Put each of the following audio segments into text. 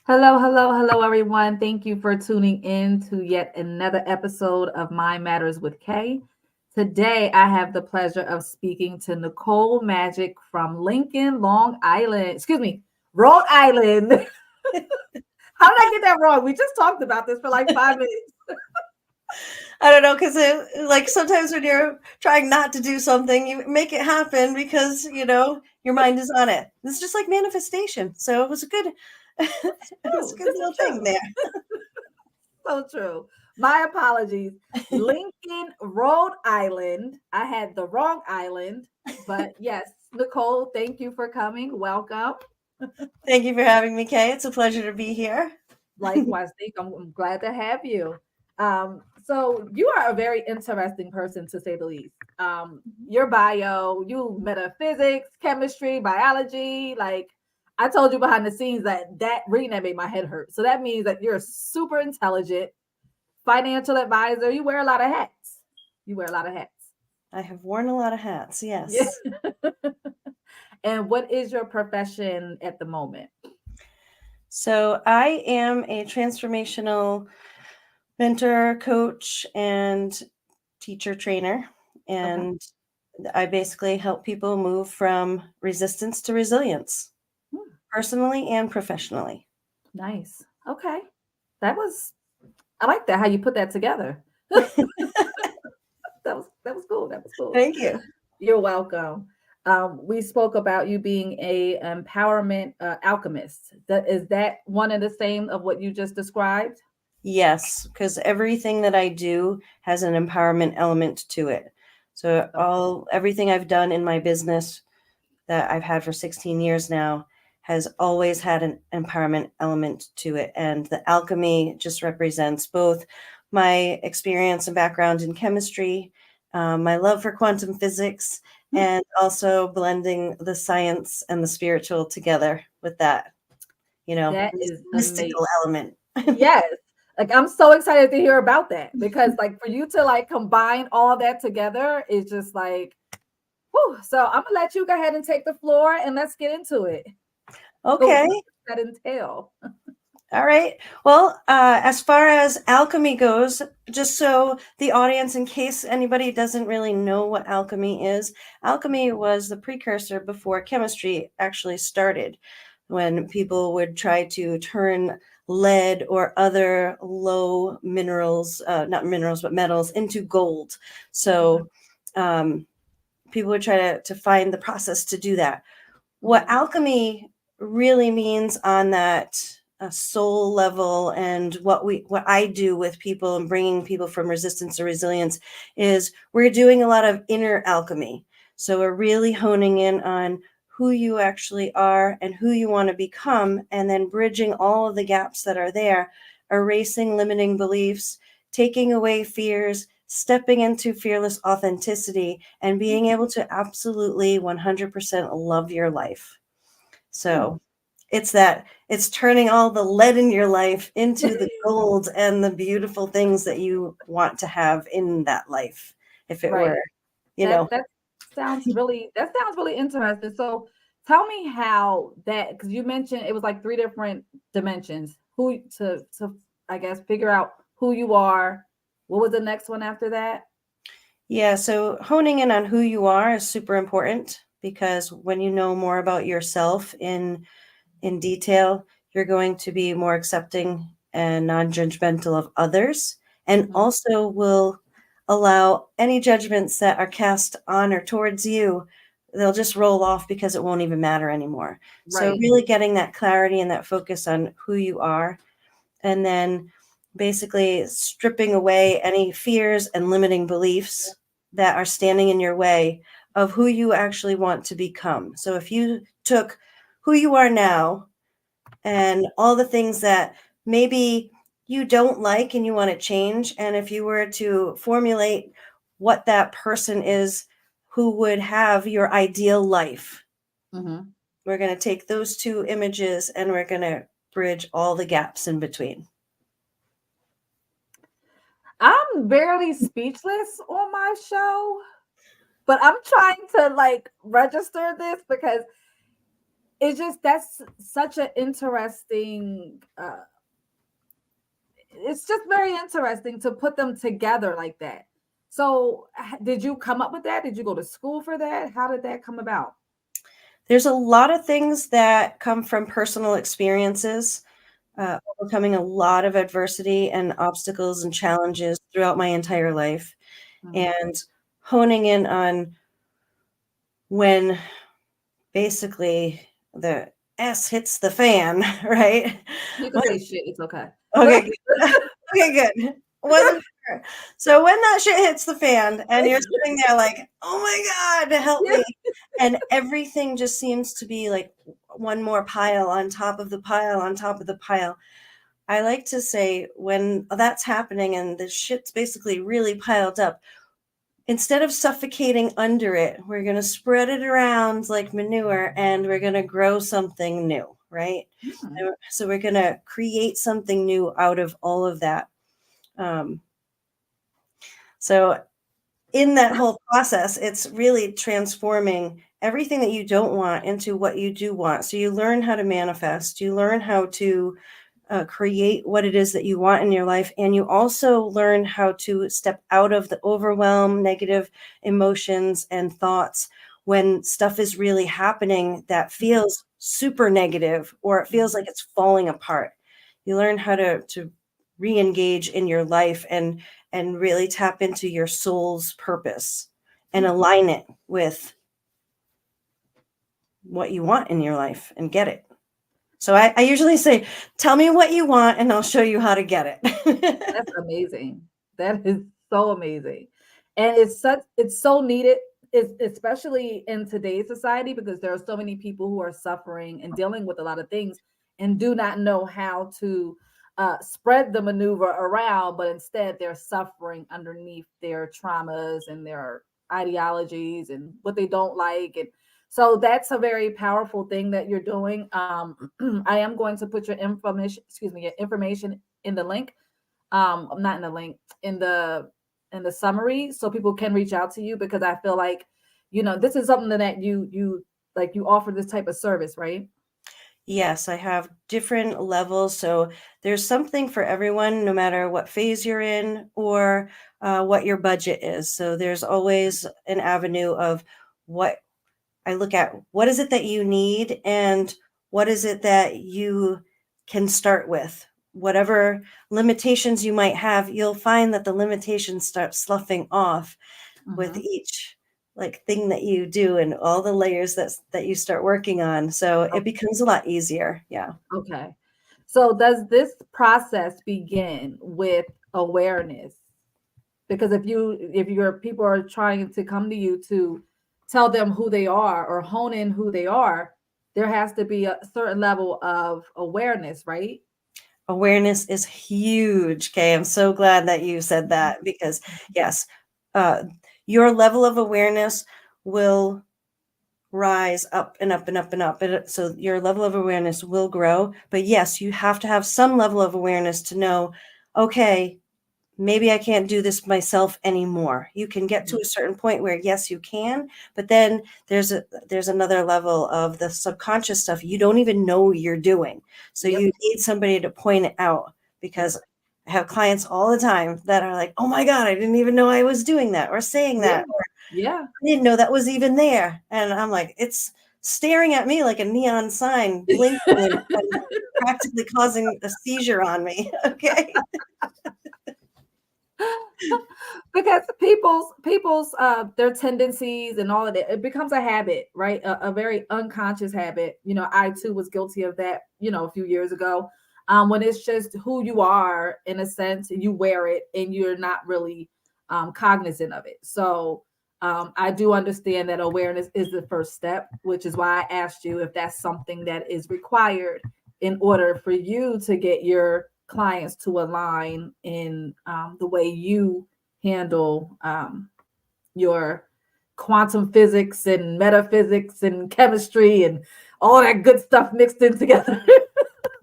Hello, hello, hello, everyone. Thank you for tuning in to yet another episode of Mind Matters with Kay. Today, I have the pleasure of speaking to Nicole Magic from Lincoln, Long Island. Excuse me, Rhode Island. How did I get that wrong? We just talked about this for like 5 minutes. I don't know, because like sometimes when you're trying not to do something, you make it happen because your mind is on it. It's just like manifestation. So it was a good, it was a True. good This is little thing true. there. So true. My apologies. Lincoln, Rhode Island. I had the wrong island, but yes, Nicole, thank you for coming. Welcome. Thank you for having me, Kay. It's a pleasure to be here. Likewise, Nick, I'm glad to have you. So you are a very interesting person to say the least. Your bio, you metaphysics, chemistry, biology. Like I told you behind the scenes that reading that made my head hurt. So that means that you're super intelligent, financial advisor. You wear a lot of hats. You wear a lot of hats. I have worn a lot of hats. Yeah. Yes. And what is your profession at the moment? So I am a transformational mentor, coach, and teacher trainer. Okay. And I basically help people move from resistance to resilience, Hmm, personally and professionally. nice. Okay. That was I like that how you put that together. That was cool. That was cool. Thank you. You're welcome. We spoke about you being a empowerment alchemist. Is that one and the same of what you just described? Yes, because everything that I do has an empowerment element to it. So Okay. everything I've done in my business that I've had for 16 years now has always had an empowerment element to it. And the alchemy just represents both my experience and background in chemistry, my love for quantum physics, Hmm, and also blending the science and the spiritual together with that, that is amazing. mystical element. Yes. Like I'm so excited to hear about that because like for you to like combine all that together is just like whew. So I'm gonna let you go ahead and take the floor and let's get into it. So Okay. what does that entail? All right. Well, as far as alchemy goes, just so the audience, in case anybody doesn't really know what alchemy is, alchemy was the precursor before chemistry actually started, when people would try to turn lead or other low minerals, not minerals, but metals, into gold. Okay. So um, people would try to find the process to do that. What Mhm. alchemy really means on that soul level, and what I do with people and bringing people from resistance to resilience, is we're doing a lot of inner alchemy. So we're really honing in on who you actually are and who you want to become, and then bridging all of the gaps that are there, erasing limiting beliefs, taking away fears, stepping into fearless authenticity, and being able to absolutely 100% love your life. Hmm. So it's turning all the lead in your life into the gold and the beautiful things that you want to have in that life. If it Right. were, you That know, that sounds really interesting. So tell me how that because you mentioned it was like three different dimensions. Who to I guess figure out who you are. What was the next one after that? yeah, so honing in on who you are is super important, because when you know more about yourself in detail, you're going to be more accepting and non-judgmental of others, and Mhm. also will allow any judgments that are cast on or towards you, they'll just roll off because it won't even matter anymore. So Right. really getting that clarity and that focus on who you are, and then basically stripping away any fears and limiting beliefs that are standing in your way of who you actually want to become. So if you took who you are now and all the things that maybe you don't like and you want to change, and if you were to formulate what that person is who would have your ideal life, Mhm. we're going to take those two images and we're going to bridge all the gaps in between. I'm barely speechless on my show, but I'm trying to like register this because it's just that's such an interesting it's just very interesting to put them together like that. So did you come up with that? Did you go to school for that? How did that come about? There's a lot of things that come from personal experiences, overcoming a lot of adversity and obstacles and challenges throughout my entire life, Mhm. and honing in on when basically the S hits the fan, right? You can When say shit, it's okay. okay, good. Okay, good. Wasn't sure. So when that shit hits the fan and you're sitting there like, "Oh my God, help Yeah. me." And everything just seems to be like one more pile on top of the pile on top of the pile. I like to say when that's happening and the shit's basically really piled up, instead of suffocating under it, we're going to spread it around like manure and we're going to grow something new, right? Hmm. And so we're going to create something new out of all of that. Um, so in that That's whole process, it's really transforming everything that you don't want into what you do want. So you learn how to manifest, you learn how to create what it is that you want in your life. And you also learn how to step out of the overwhelm, negative emotions and thoughts when stuff is really happening that mhm, feels super negative or it feels mhm, like it's falling apart. You learn how to re-engage in your life and really tap into your soul's purpose and mhm. align it with what you want in your life and get it. So I usually say, tell me what you want and I'll show you how to get it. That's amazing. That is so amazing. And it's so needed, especially in today's society, because there are so many people who are suffering and dealing with a lot of things and do not know how to spread the maneuver around, but instead they're suffering underneath their traumas and their ideologies and what they don't like. And so that's a very powerful thing that you're doing. I am going to put your information, excuse me, your information in the link, not in the link, in the summary, so people can reach out to you, because I feel like, this is something that you like, you offer this type of service, right? Yes, I have different levels. So there's something for everyone, no matter what phase you're in or what your budget is. So there's always an avenue of what I look at. What is it that you need? And what is it that you can start with? Whatever limitations you might have, you'll find that the limitations start sloughing off with Hmm. each like thing that you do and all the layers that you start working on. So it becomes a lot easier. Yeah. Okay. So does this process begin with awareness? Because if your people are trying to come to you to tell them who they are or hone in who they are, there has to be a certain level of awareness, right? Awareness is huge. Okay. I'm so glad that you said Mhm. that because yes, uh, your level of awareness will rise up and up and up and up. And so your level of awareness will grow. But yes, you have to have some level of awareness to know, okay, maybe I can't do this myself anymore. You can get to Mhm. a certain point where yes, you can, but then there's another level of the subconscious stuff you don't even know you're doing. So Yep. you need somebody to point it out Yep. because I have clients all the time that are like, "Oh my God, I didn't even know I was doing that or saying Yeah. that, or Yeah. I didn't know that was even there." And I'm like, it's staring at me like a neon sign, blinking and practically causing a seizure on me. Okay. Because people's their tendencies and all of that, it becomes a habit, right? A very unconscious habit. I too was guilty of that, a few years ago. When it's just who you are, in a sense, you wear it and you're not really cognizant of it. So I do understand that awareness is the first step, which is why I asked you if that's something that is required in order for you to get your clients to align in the way you handle your quantum physics and metaphysics and chemistry and all that good stuff mixed in together.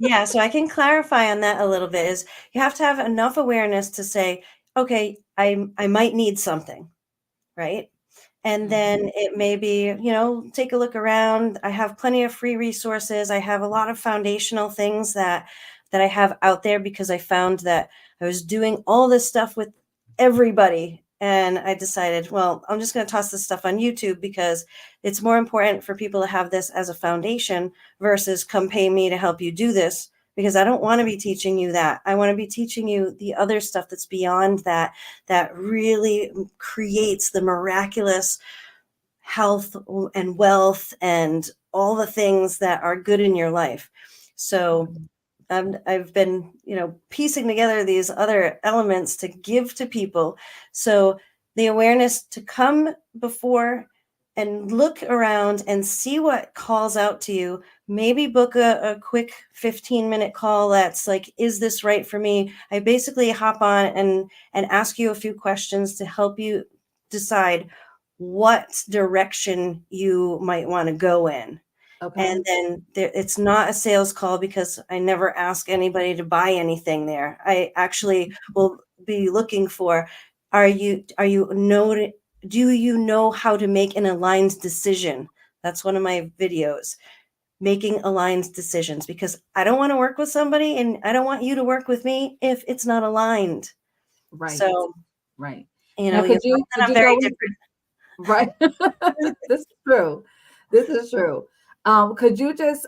Yeah, so I can clarify on that a little bit is you have to have enough awareness to say, okay, I might need something, right? And then it may be, take a look around. I have plenty of free resources. I have a lot of foundational things that I have out there because I found that I was doing all this stuff with everybody. And I decided, well, I'm just going to toss this stuff on YouTube because it's more important for people to have this as a foundation versus come pay me to help you do this, because I don't want to be teaching you that. I want to be teaching you the other stuff that's beyond that, that really creates the miraculous health and wealth and all the things that are good in your life. So I've been, piecing together these other elements to give to people. So the awareness to come before and look around and see what calls out to you. Maybe book a quick 15-minute call that's like, is this right for me? I basically hop on and ask you a few questions to help you decide what direction you might want to go in. Okay. And then it's not a sales call because I never ask anybody to buy anything there. I actually will be looking for, do you know how to make an aligned decision? That's one of my videos, making aligned decisions, because I don't want to work with somebody and I don't want you to work with me if it's not aligned. Right. So, Right. you Now, know, you'll find that could I'm you very go in? different. Right. This is true. This is true. Could you just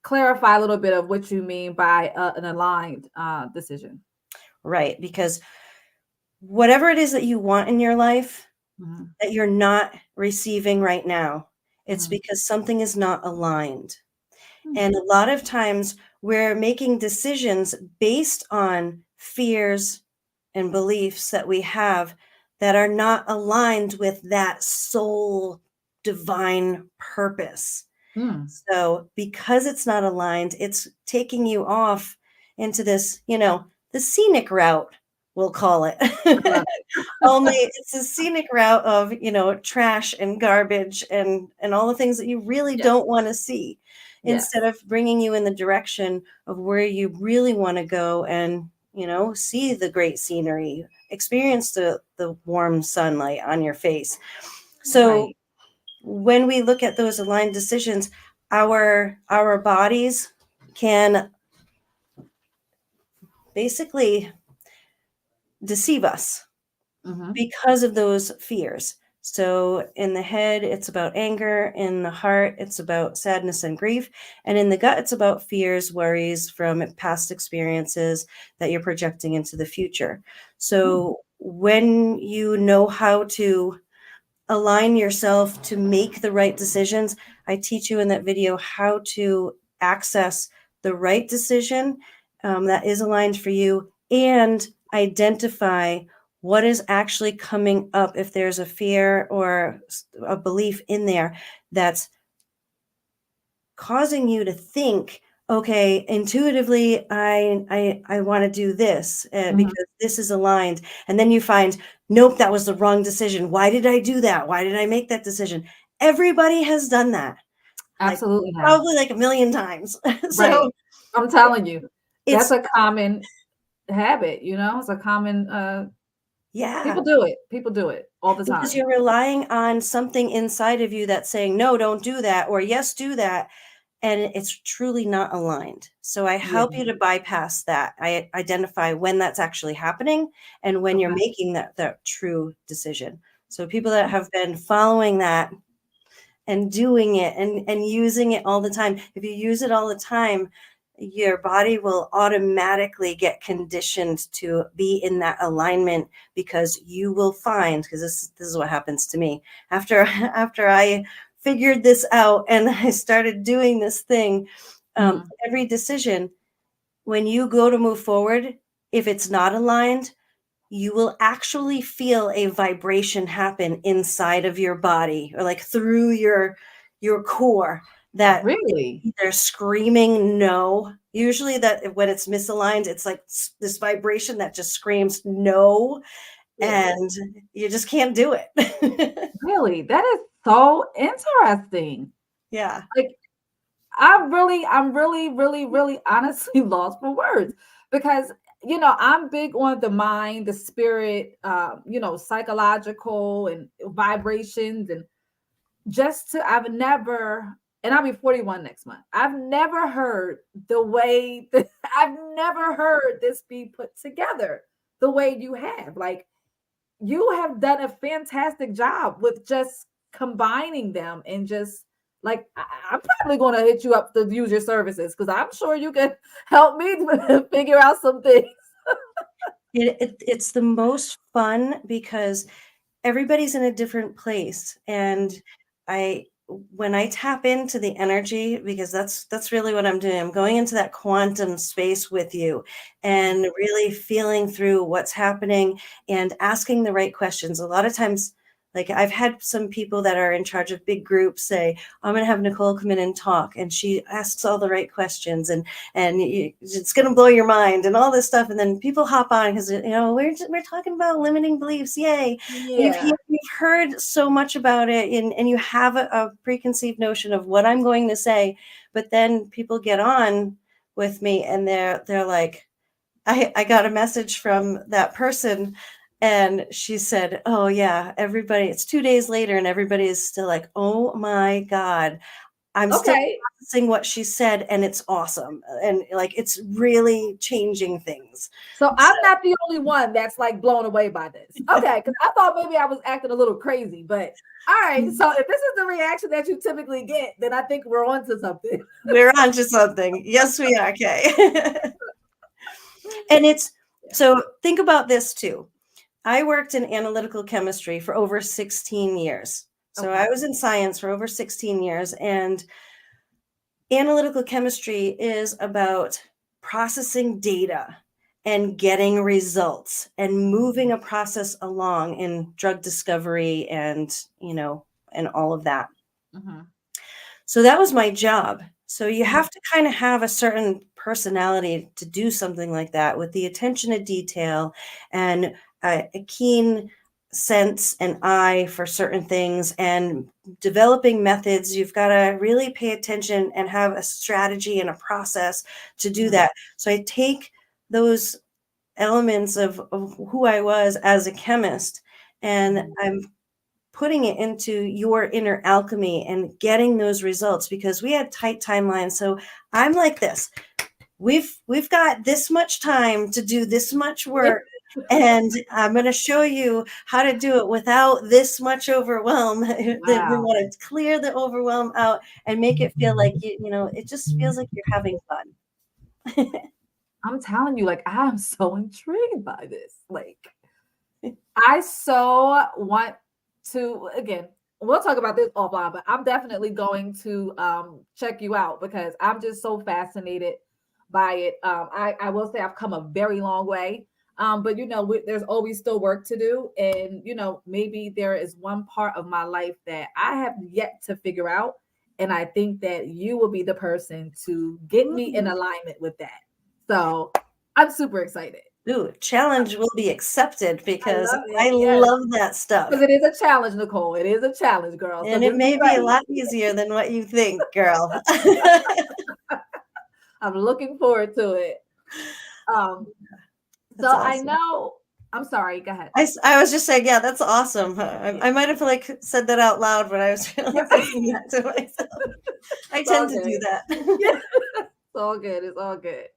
clarify a little bit of what you mean by an aligned decision? Right. Because whatever it is that you want in your life Mhm, that you're not receiving right now, it's mhm, because something is not aligned. mm, And a lot of times we're making decisions based on fears and beliefs that we have that are not aligned with that soul divine purpose. mm. So because it's not aligned, it's taking you off into this, the scenic route, we'll call it. I love Only it. it's a scenic route of, trash and garbage and all the things that you really Yes. don't want to see, Yes. instead of bringing you in the direction of where you really want to go and, see the great scenery, experience the warm sunlight on your face. So Right. when we look at those aligned decisions, our bodies can basically deceive us Hmm. because of those fears. So in the head, it's about anger. In the heart, it's about sadness and grief. And in the gut, it's about fears, worries from past experiences that you're projecting into the future. So when you know how to align yourself to make the right decisions, I teach you in that video how to access the right decision that is aligned for you, and identify what is actually coming up if there's a fear or a belief in there that's causing you to think, okay, intuitively I want to do this Hmm. because this is aligned. And then you find, nope, that was the wrong decision. Why did I do that? Why did I make that decision? Everybody has done that, like Absolutely have. probably like a million times. Right. So I'm telling you, that's it's, a common habit, it's a common yeah, people do it. People do it all the because time. you're relying on something inside of you that's saying, no, don't do that, or yes, do that. And it's truly not aligned. So I Yeah. help you to bypass that. I identify when that's actually happening and when you're Okay. making that true decision. So people that have been following that and doing it and using it all the time, if you use it all the time, your body will automatically get conditioned to be in that alignment, because you will find, because this is what happens to me after after I figured this out and I started doing this thing. Mhm. Every decision, when you go to move forward, if it's not aligned, you will actually feel a vibration happen inside of your body, or like through your core, that Really? they're screaming no. Usually that when it's misaligned, it's like this vibration that just screams no, Yeah. and you just can't do it. Really? That is so interesting. Yeah. Like, I'm really, really, really honestly lost for words because I'm big on the mind, the spirit, psychological and vibrations, and I've never, and I'll be 41 next month. I've never heard the way that I've never heard this be put together the way you have. Like, you have done a fantastic job with just combining them, and just like, I'm probably going to hit you up to use your services, because I'm sure you can help me figure out some things. It's the most fun because everybody's in a different place, and I when I tap into the energy, because that's really what I'm doing. I'm going into that quantum space with you Mhm. and really feeling through what's happening and asking the right questions. A lot of times, like, I've had some people that are in charge of big groups say, I'm going to have Nicole come in and talk, and she asks all the right questions, and it's going to blow your mind and all this stuff. And then people hop on because, we're talking about limiting beliefs. Yay. And Yeah. you've heard so much about it, and you have a preconceived notion of what I'm going to say. But then people get on with me, and they're like, I got a message from that person, and she said, oh yeah, everybody, it's 2 days later and everybody is still like, oh my God, I'm still Okay. processing what she said, and it's awesome. And like, it's really changing things. So So I'm not the only one that's like blown away by this. Okay, because I thought maybe I was acting a little crazy, but all right. So if this is the reaction that you typically get, then I think we're on to something. we're on to something. Yes, we are, Kay. And it's Yeah. so think about this too. I worked in analytical chemistry for over 16 years. So Okay. I was in science for over 16 years, and analytical chemistry is about processing data and getting results and moving a process along in drug discovery and all of that. Mhm. So that was my job. So you Mhm. have to kind of have a certain personality to do something like that, with the attention to detail and a keen sense and eye for certain things, and developing methods. You've got to really pay attention and have a strategy and a process to do Mhm. that. So I take those elements of who I was as a chemist, and Mhm. I'm putting it into your inner alchemy and getting those results, because we had tight timelines. So I'm like this. We've got this much time to do this much work, and I'm going to show you how to do it without this much overwhelm. That we Wow. want to clear the overwhelm out and make it feel like it just feels like you're having fun. I'm telling you, like, I am so intrigued by this. Like, I so want to, again, we'll talk about this offline, but I'm definitely going to check you out, because I'm just so fascinated by it. I will say I've come a very long way. But there's always still work to do. And maybe there is one part of my life that I have yet to figure out. And I think that you will be the person to get me in Ooh, alignment with that. So I'm super excited. ooh, challenge will be accepted, I because love I it. Yes. love that Because stuff. it is a challenge, Nicole. It is a challenge, girl. So And it just be may be a ready. lot easier than what you think, girl. I'm looking forward to it. Um, so That's I awesome. know, I'm sorry, go ahead. I was just saying, yeah, that's awesome. Yeah. I might have like said that out loud, but I was really thinking that to myself. I It's tend all to good. do Yeah, that. it's all good. It's all good.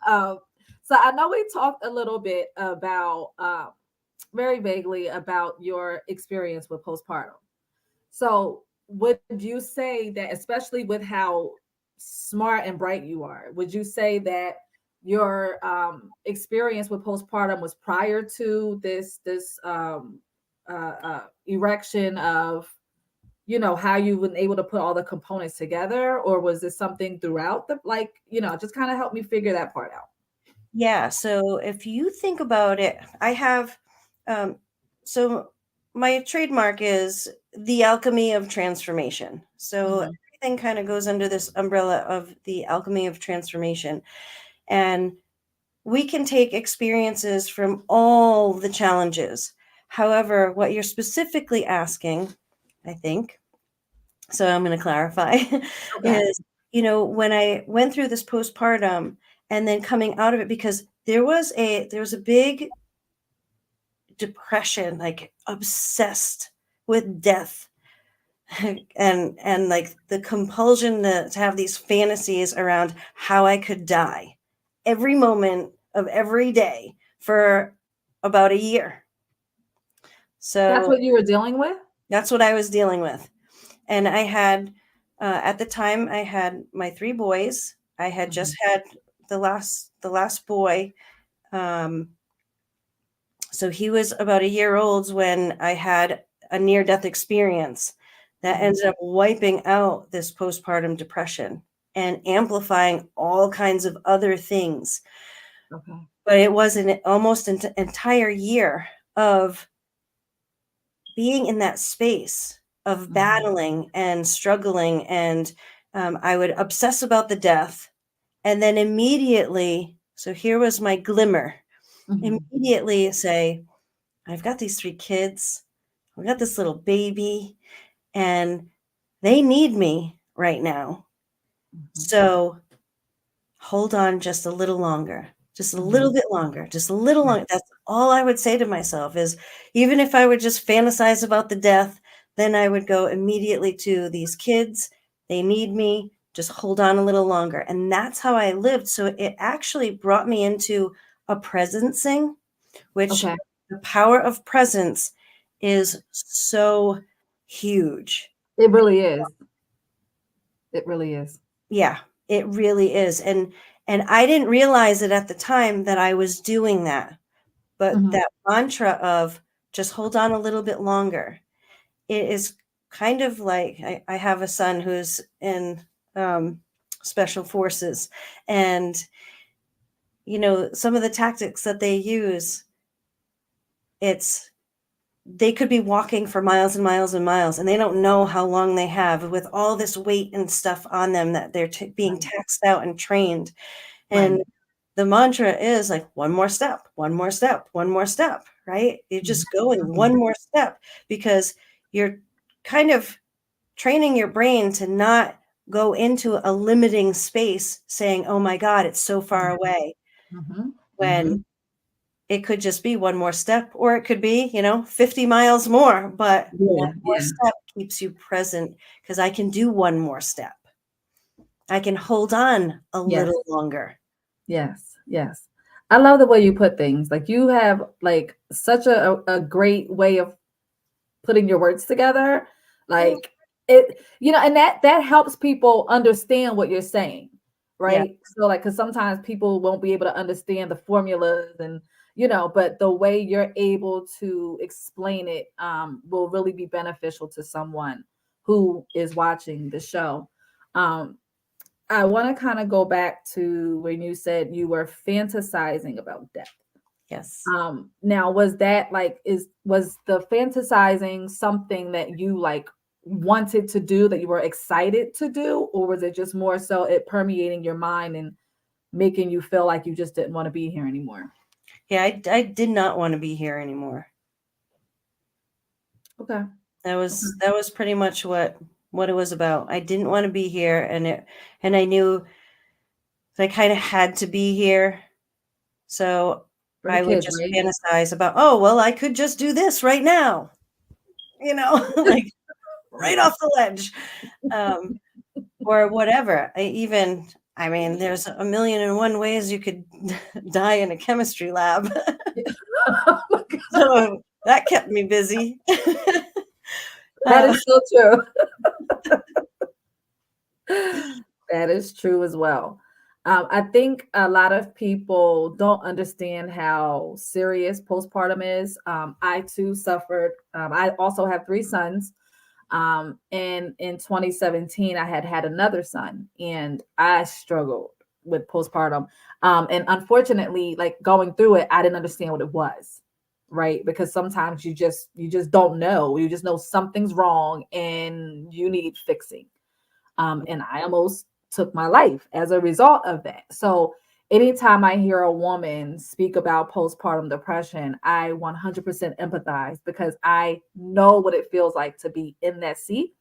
Um, so I know we talked a little bit about very vaguely about your experience with postpartum. So would you say that, especially with how smart and bright you are, would you say that your experience with postpartum was prior to this erection of how you've been able to put all the components together, or was this something throughout the, like, just kind of help me figure that part out. Yeah. So if you think about it, I have, um, so my trademark is the alchemy of transformation. So Mhm. everything kind of goes under this umbrella of the alchemy of transformation. And we can take experiences from all the challenges. However, what you're specifically asking, I think, so I'm going to clarify, Okay. is, when I went through this postpartum and then coming out of it, because there was a big depression, like obsessed with death, and like the compulsion to have these fantasies around how I could die every moment of every day for about a year. That's So what you were dealing with? that's what I was dealing with. And I had, at the time, I had my three boys. I had just Mhm. had the last boy. Um, so he was about a year old when I had a near death experience that Mhm. ended up wiping out this postpartum depression and amplifying all kinds of other things. Okay. But it was almost an entire year of being in that space of Mhm. battling and struggling. And I would obsess about the death. And then immediately, so here was my glimmer, Mhm. immediately say, I've got these three kids. I've got this little baby, and they need me right now. Mhm. So hold on just a little longer, just a little Mhm. bit longer, just a little Yeah. longer. That's all I would say to myself is, even if I would just fantasize about the death, then I would go immediately to these kids. They need me. Just hold on a little longer. And that's how I lived. So it actually brought me into a presencing, which Okay. the power of presence is so huge. It really is. It really is. Yeah, it really is. And I didn't realize it at the time that I was doing that. But Mhm. that mantra of just hold on a little bit longer, it is kind of like I have a son who's in um, special forces, and some of the tactics that they use, it's they could be walking for miles and miles and miles, and they don't know how long they have with all this weight and stuff on them that they're being Right. taxed out and trained. And Right. the mantra is like one more step, one more step, one more step, right? You're Mhm. just going Mhm. one more step because you're kind of training your brain to not go into a limiting space saying, oh my God, it's so far Mhm. away, Mhm. when Mhm. it could just be one more step, or it could be, 50 miles more, but one Yeah. more Yeah. step keeps you present because I can do one more step. I can hold on a Yes. little longer. Yes. Yes. I love the way you put things. Like you have like such a great way of putting your words together. Mm, Like it, and that helps people understand what you're saying, yeah. right? So like because sometimes people won't be able to understand the formulas and but the way you're able to explain it will really be beneficial to someone who is watching the show. Um, I want to kind of go back to when you said you were fantasizing about death. Yes. Now was that like was the fantasizing something that you like wanted to do that you were excited to do, or was it just more so it permeating your mind and making you feel like you just didn't want to be here anymore? Yeah, I did not want to be here anymore. Okay. That Okay. was that was pretty much what it was about. I didn't want to be here, and I knew that I kind of had to be here. So For the I would kids, just right? fantasize about, oh, well, I could just do this right now, like right off the ledge, um, or whatever. I mean, there's a million and one ways you could die in a chemistry lab. Oh my God. So that kept me busy. That Uh, is so true. That is true as well. I think a lot of people don't understand how serious postpartum is. I too suffered. I also have three sons. And in 2017, I had had another son, and I struggled with postpartum. And unfortunately, like going through it, I didn't understand what it was, right? Because sometimes you just don't know. You just know something's wrong and you need fixing. And I almost took my life as a result of that. So anytime I hear a woman speak about postpartum depression, I 100% empathize because I know what it feels like to be in that seat,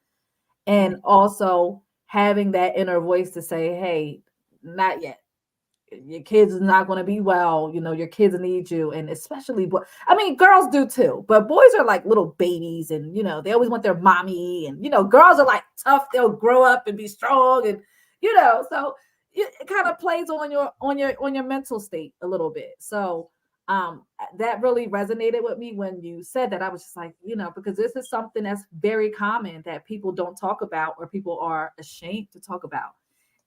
mm, and also having that inner voice to say, hey, not yet. your kids is not going to be well. Your kids need you, and especially I mean, girls do too, but boys are like little babies, and they always want their mommy, and girls are like tough. They'll grow up and be strong, and so it kind of plays on your mental state a little bit. So that really resonated with me when you said that. I was just like, because this is something that's very common that people don't talk about, or people are ashamed to talk about.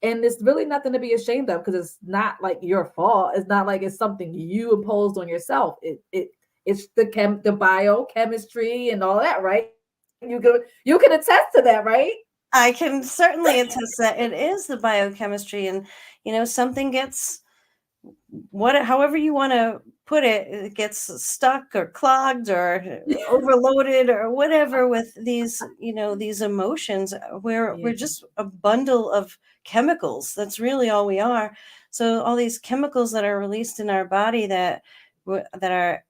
And it's really nothing to be ashamed of, because it's not like your fault. It's not like it's something you imposed on yourself. It's the biochemistry and all that, right? You can attest to that, right? I can certainly attest that it is the biochemistry, and something gets however you want to put it, it gets stuck or clogged or overloaded or whatever with these these emotions. We're just a bundle of chemicals. That's really all we are. So all these chemicals that are released in our body that are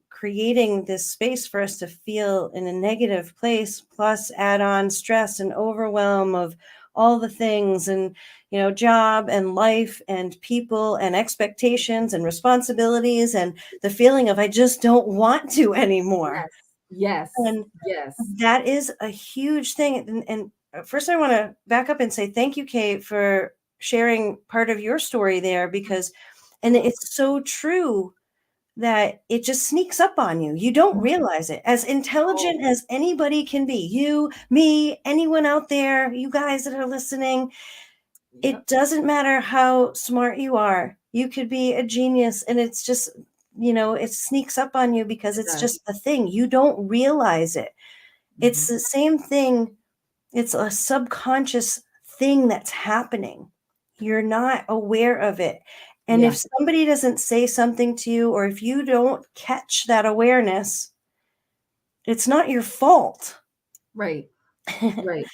creating this space for us to feel in a negative place, plus add on stress and overwhelm of all the things, and job and life and people and expectations and responsibilities, and the feeling of I just don't want to anymore. Yes. And Yes. that is a huge thing. And first I want to back up and say thank you, Kate, for sharing part of your story there, because it's so true that it just sneaks up on you. You don't realize it. As intelligent as anybody can be, you, me, anyone out there, you guys that are listening, it doesn't matter how smart you are. You could be a genius, and it's just, it sneaks up on you because it's just a thing. You don't realize it. It's the same thing. It's a subconscious thing that's happening. You're not aware of it. And if somebody doesn't say something to you, or if you don't catch that awareness, it's not your fault. Right. Right.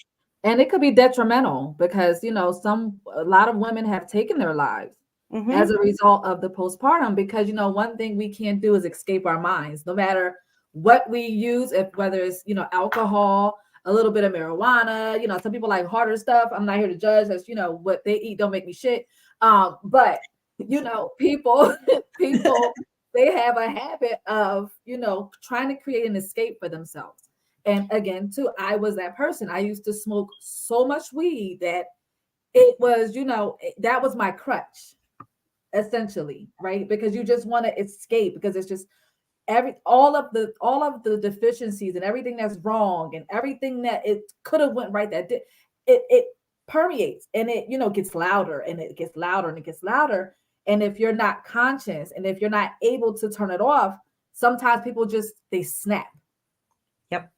And it could be detrimental, because, a lot of women have taken their lives as a result of the postpartum, because, one thing we can't do is escape our minds, no matter what we use, whether it's, alcohol, a little bit of marijuana, some people like harder stuff. I'm not here to judge. That's, what they eat don't make me shit. But people, they have a habit of, trying to create an escape for themselves. And again, too, I was that person. I used to smoke so much weed that it was, that was my crutch, essentially, right? Because you just want to escape, because it's just all of the deficiencies and everything that's wrong and everything that it could have went right, that it permeates, and it gets louder, and it gets louder, and it gets louder. And if you're not conscious, and if you're not able to turn it off, sometimes people they snap. Yep.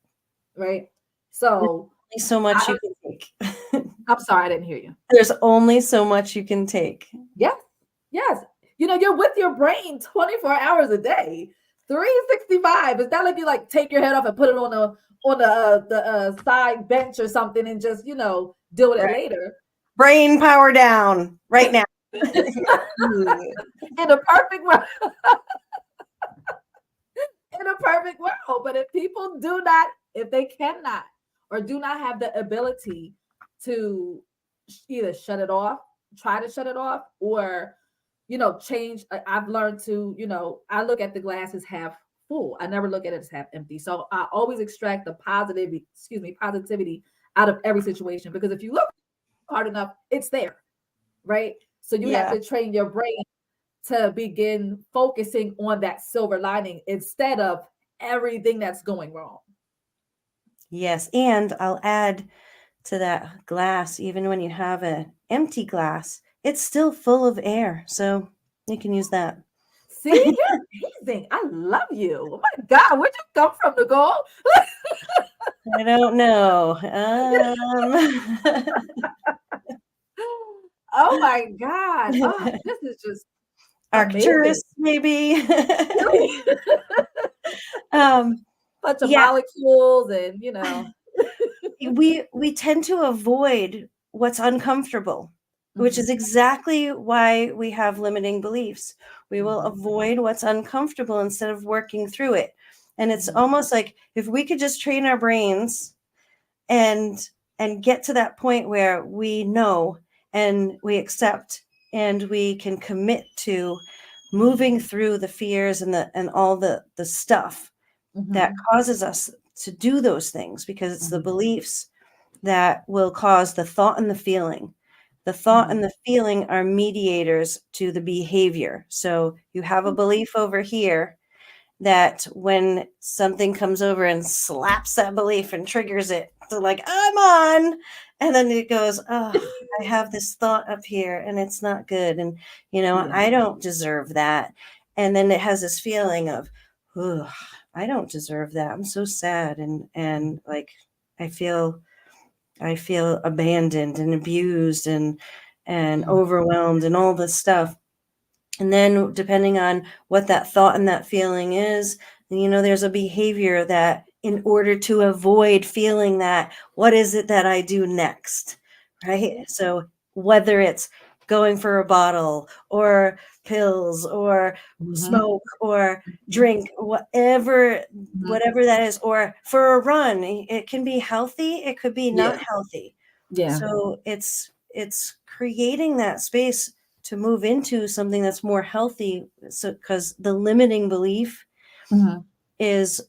Right. So only so much you can take. I'm sorry, I didn't hear you. There's only so much you can take. Yes. Yes. You're with your brain 24 hours a day, 365. It's not like you take your head off and put it on the side bench or something and just, deal with it later. Brain power down right now. In a perfect world. In a perfect world. But if people if they cannot, or do not have the ability to either shut it off, try to shut it off, or change. I've learned to, I look at the glass as half full. I never look at it as half empty. So I always extract the positivity out of every situation, because if you look hard enough, it's there, right? So you have to train your brain to begin focusing on that silver lining instead of everything that's going wrong. Yes. And I'll add to that glass, even when you have an empty glass, it's still full of air. So you can use that. See, you're amazing. I love you. Oh my God, where'd you come from, Nicole? I don't know. Oh my God. Oh, this is just Arcturus, maybe. Bunch of molecules, and we tend to avoid what's uncomfortable, which is exactly why we have limiting beliefs. We will avoid what's uncomfortable instead of working through it. And it's almost like if we could just train our brains and get to that point where we know and we accept and we can commit to moving through the fears and all the stuff that Mhm. causes us to do those things, because it's the Mhm. beliefs that will cause the thought and the feeling. The thought and Mhm. the feeling are mediators to the behavior. So you have a belief over here that when something comes over and slaps that belief and triggers it, so like, I'm on. And then it goes, oh, I have this thought up here and it's not good. And, Yeah. I don't deserve that. And then it has this feeling of, oh, I don't deserve that. I'm so sad. And like, I feel, I feel abandoned and abused and Mhm. overwhelmed and all this stuff. And then depending on what that thought and that feeling is, there's a behavior that in order to avoid feeling that, what is it that I do next? Right? So whether it's going for a bottle or pills or Mhm. smoke or Mhm. drink, whatever Mhm. whatever that is, or for a run, it can be healthy, it could be not Yeah. healthy. Yeah. So it's creating that space to move into something that's more healthy. So, because the limiting belief Mhm. is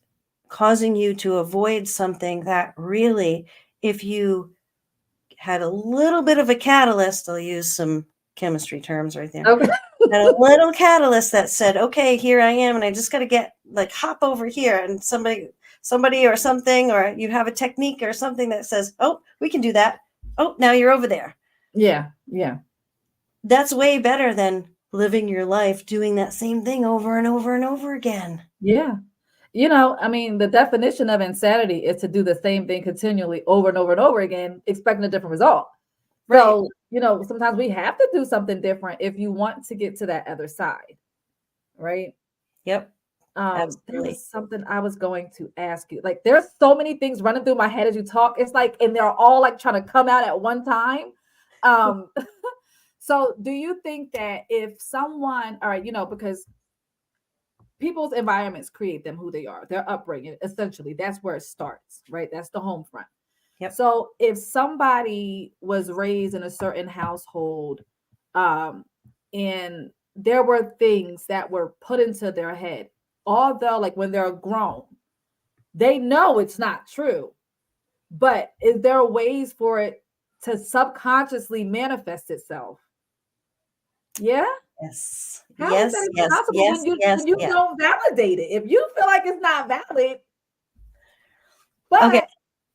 causing you to avoid something that really, if you had a little bit of a catalyst, I'll use some chemistry terms right there, Okay. had a little catalyst that said, okay, here I am, and I just got to get like hop over here, and somebody or something, or you have a technique or something that says, oh, we can do that. Oh, now you're over there. Yeah. Yeah. That's way better than living your life doing that same thing over and over and over again. Yeah. I mean, the definition of insanity is to do the same thing continually over and over and over again, expecting a different result. Right. So, sometimes we have to do something different if you want to get to that other side, right? Yep. There Absolutely. was something I was going to ask you. Like, there's so many things running through my head as you talk. It's like, and they're all like trying to come out at one time. Um, so do you think that if someone, all right, because people's environments create them who they are, their upbringing, essentially, that's where it starts, right? That's the home front. Yep. So if somebody was raised in a certain household, um, and there were things that were put into their head, although like when they're grown, they know it's not true. But is there ways for it to subconsciously manifest itself? Yeah. Yes. How is Yes. that even Yes. possible Yes. when you Yes. when you Yes. don't validate it? If you feel like it's not valid, Okay. but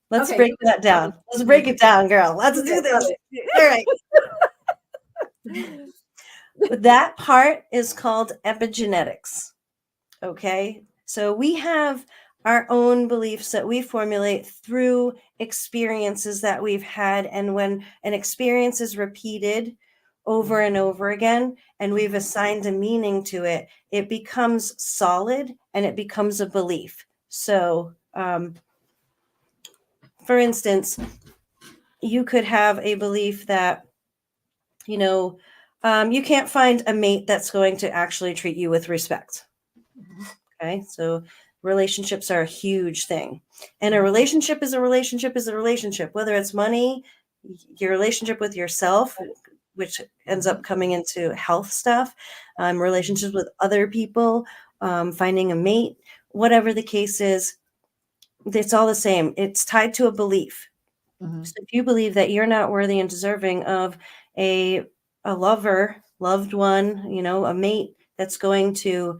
Let's okay, break you that tell me. down. Let's break it down, girl. Let's Yeah, do tell this. All me. right. That part is called epigenetics. Okay. So we have our own beliefs that we formulate through experiences that we've had. And when an experience is repeated over and over again, and we've assigned a meaning to it, it becomes solid and it becomes a belief. So, for instance, you could have a belief that, you can't find a mate that's going to actually treat you with respect. Okay. So relationships are a huge thing. And a relationship is a relationship is a relationship, whether it's money, your relationship with yourself, which ends up coming into health stuff, relationships with other people, finding a mate, whatever the case is, it's all the same. It's tied to a belief. Mhm. So if you believe that you're not worthy and deserving of a lover, loved one, a mate that's going to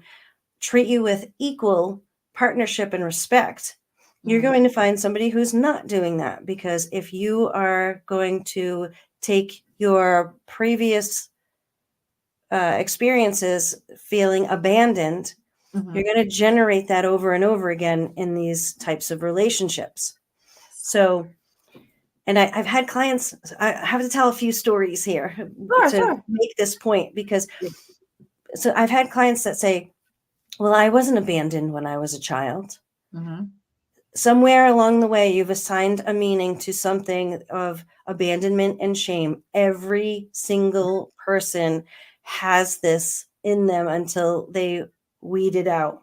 treat you with equal partnership and respect, you're Mhm. going to find somebody who's not doing that. Because if you are going to take your previous experiences feeling abandoned, you're Mhm. going to generate that over and over again in these types of relationships. So, and I've had clients, I have to tell a few stories here Sure, to sure. make this point, because Yeah. so I've had clients that say, well, I wasn't abandoned when I was a child. Mhm. Somewhere along the way, you've assigned a meaning to something of abandonment and shame. Every single person has this in them until they weed it out,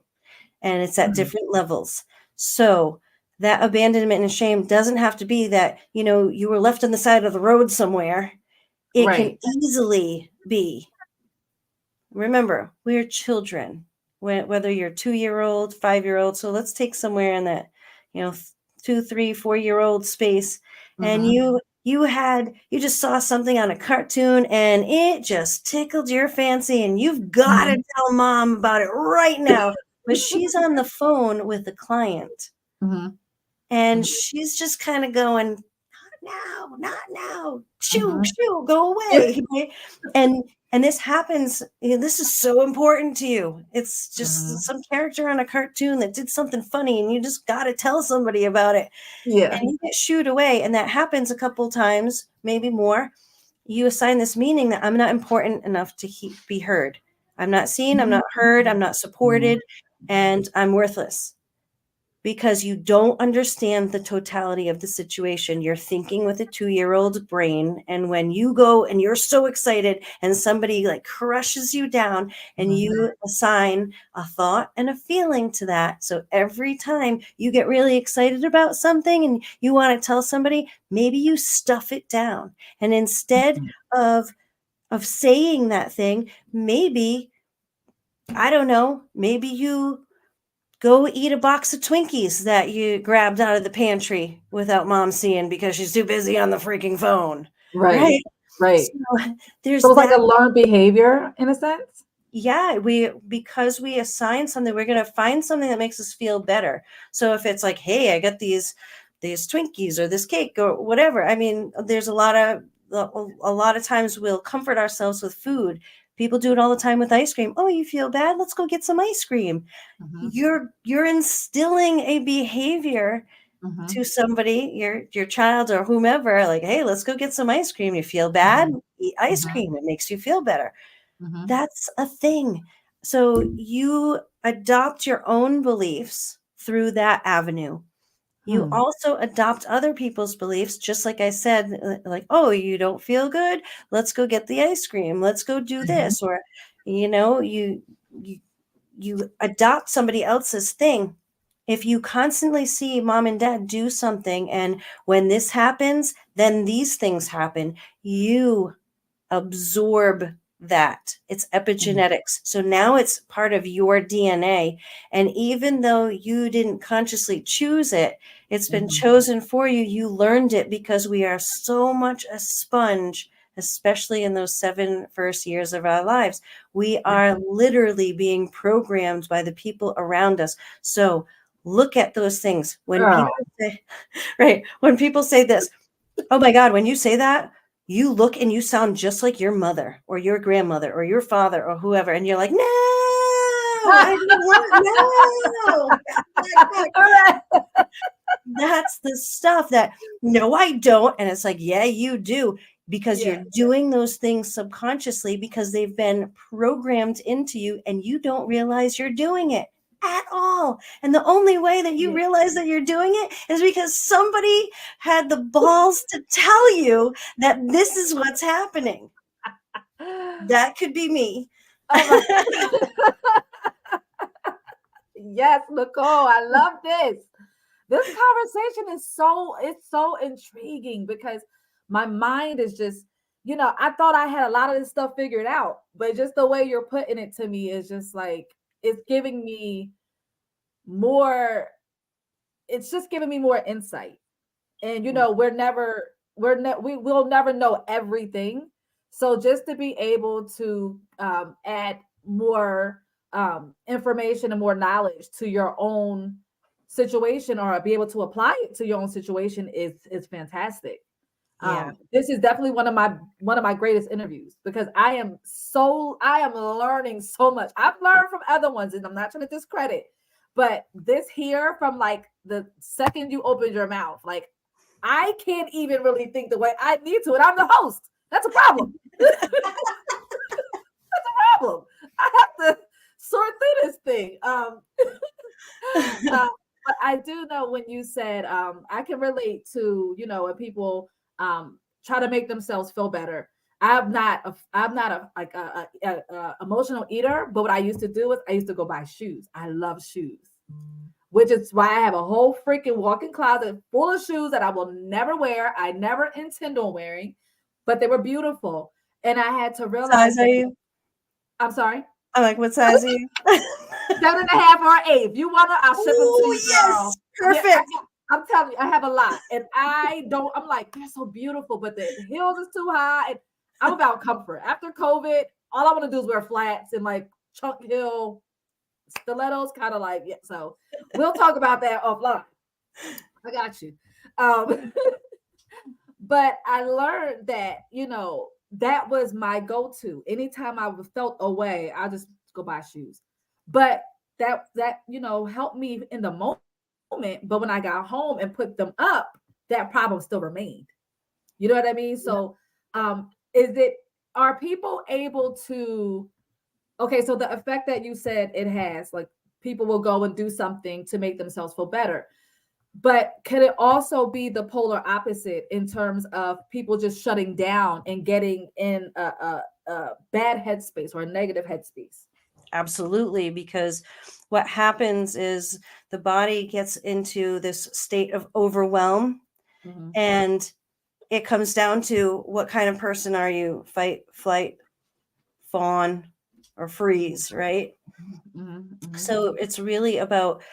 and it's at Mhm. different levels. So that abandonment and shame doesn't have to be that, you were left on the side of the road somewhere. It can Right. easily be, remember, we're children, whether you're 2 year old, 5 year old. So let's take somewhere in that, 2, 3, 4 year old space. And Mm-hmm. you just saw something on a cartoon and it just tickled your fancy and you've got to tell mom about it right now. But she's on the phone with a client Mm-hmm. and she's just kind of going, not now, shoo, Mm-hmm. shoo, go away. Right? And this happens, this is so important to you. It's Mm-hmm. just some character on a cartoon that did something funny and you just got to tell somebody about it. Yeah. And you get shooed away, and that happens a couple times, maybe more. You assign this meaning that I'm not important enough to be heard. I'm not seen, I'm not heard, I'm not Mhm. supported, and I'm worthless because you don't understand the totality of the situation. You're thinking with a 2 year old brain. And when you go and you're so excited and somebody like crushes you down and Mhm. you assign a thought and a feeling to that. So every time you get really excited about something and you want to tell somebody, maybe you stuff it down. And instead of saying that thing, maybe, I don't know, maybe you go eat a box of Twinkies that you grabbed out of the pantry without mom seeing because she's too busy on the freaking phone, Right. right? Right. So there's So it's like that. a learned behavior in a sense. Yeah, because we assign something, we're gonna find something that makes us feel better. So if it's like, hey, I got these Twinkies or this cake or whatever. I mean, there's a lot of times we'll comfort ourselves with food. People do it all the time with ice cream. Oh, you feel bad? Let's go get some ice cream. Mhm. You're instilling a behavior Mhm. to somebody, your child or whomever, like, hey, let's go get some ice cream. You feel bad? Mhm. Eat ice Mhm. cream. It makes you feel better. Mhm. That's a thing. So you adopt your own beliefs through that avenue. You Hmm. also adopt other people's beliefs, just like I said, like, oh, you don't feel good? Let's go get the ice cream. Let's go do Mhm. this. Or, you you adopt somebody else's thing. If you constantly see mom and dad do something, and when this happens, then these things happen, you absorb that. It's Mhm. epigenetics. So now it's part of your DNA. And even though you didn't consciously choose it, it's been Mhm. chosen for you. You learned it because we are so much a sponge, especially in those 7 first years of our lives. We are literally being programmed by the people around us. So look at those things. When Girl. people say, right, when people say this, oh my God, when you say that, you look and you sound just like your mother or your grandmother or your father or whoever. And you're like, no, I don't want, no. All right. That's the stuff that, no, I don't. And it's like, yeah, you do, because Yeah. you're doing those things subconsciously because they've been programmed into you and you don't realize you're doing it at all. And the only way that you Yeah. realize that you're doing it is because somebody had the balls to tell you that this is what's happening. That could be me. Oh my. Yes, Nicole, I love this. This conversation is it's so intriguing because my mind is just, I thought I had a lot of this stuff figured out, but just the way you're putting it to me is just like it's giving me more, it's just giving me more insight. And we will never know everything. So just to be able to add more information and more knowledge to your own situation or be able to apply it to your own situation is fantastic. Yeah. This is definitely one of my greatest interviews because I am learning so much. I've learned from other ones, and I'm not trying to discredit, but this here from like the second you opened your mouth, like I can't even really think the way I need to, and I'm the host. That's a problem. Problem. I have to sort through this thing. Uh, but I do know when you said I can relate to when people try to make themselves feel better. I'm not a like a emotional eater, but what I used to do is I used to go buy shoes. I love shoes, which is why I have a whole freaking walk-in closet full of shoes that I will never wear. I never intend on wearing, but they were beautiful. And I had to What realize size are that. you? I'm sorry. I'm like, what size are you? 7.5 or 8. If you want to, I'll ship them to Oh, you, yes. girl. Yeah, Perfect. I'm telling you, I have a lot. And I don't, I'm like, they're so beautiful, but the heels is too high. And I'm about comfort. After COVID, all I want to do is wear flats and like chunk heel stilettos, kind of like, yeah. So we'll talk about that offline. I got you. Um, but I learned that, that was my go-to. Anytime I felt away, I just go buy shoes. But that helped me in the moment. But when I got home and put them up, that problem still remained. You know what I mean? Yeah. So is it are people able to okay, so the effect that you said it has, like people will go and do something to make themselves feel better. But can it also be the polar opposite in terms of people just shutting down and getting in a bad headspace or a negative headspace? Absolutely, because what happens is the body gets into this state of overwhelm, Mhm, and it comes down to what kind of person are you? Fight, flight, fawn, or freeze, right? mhm, mhm, So it's really about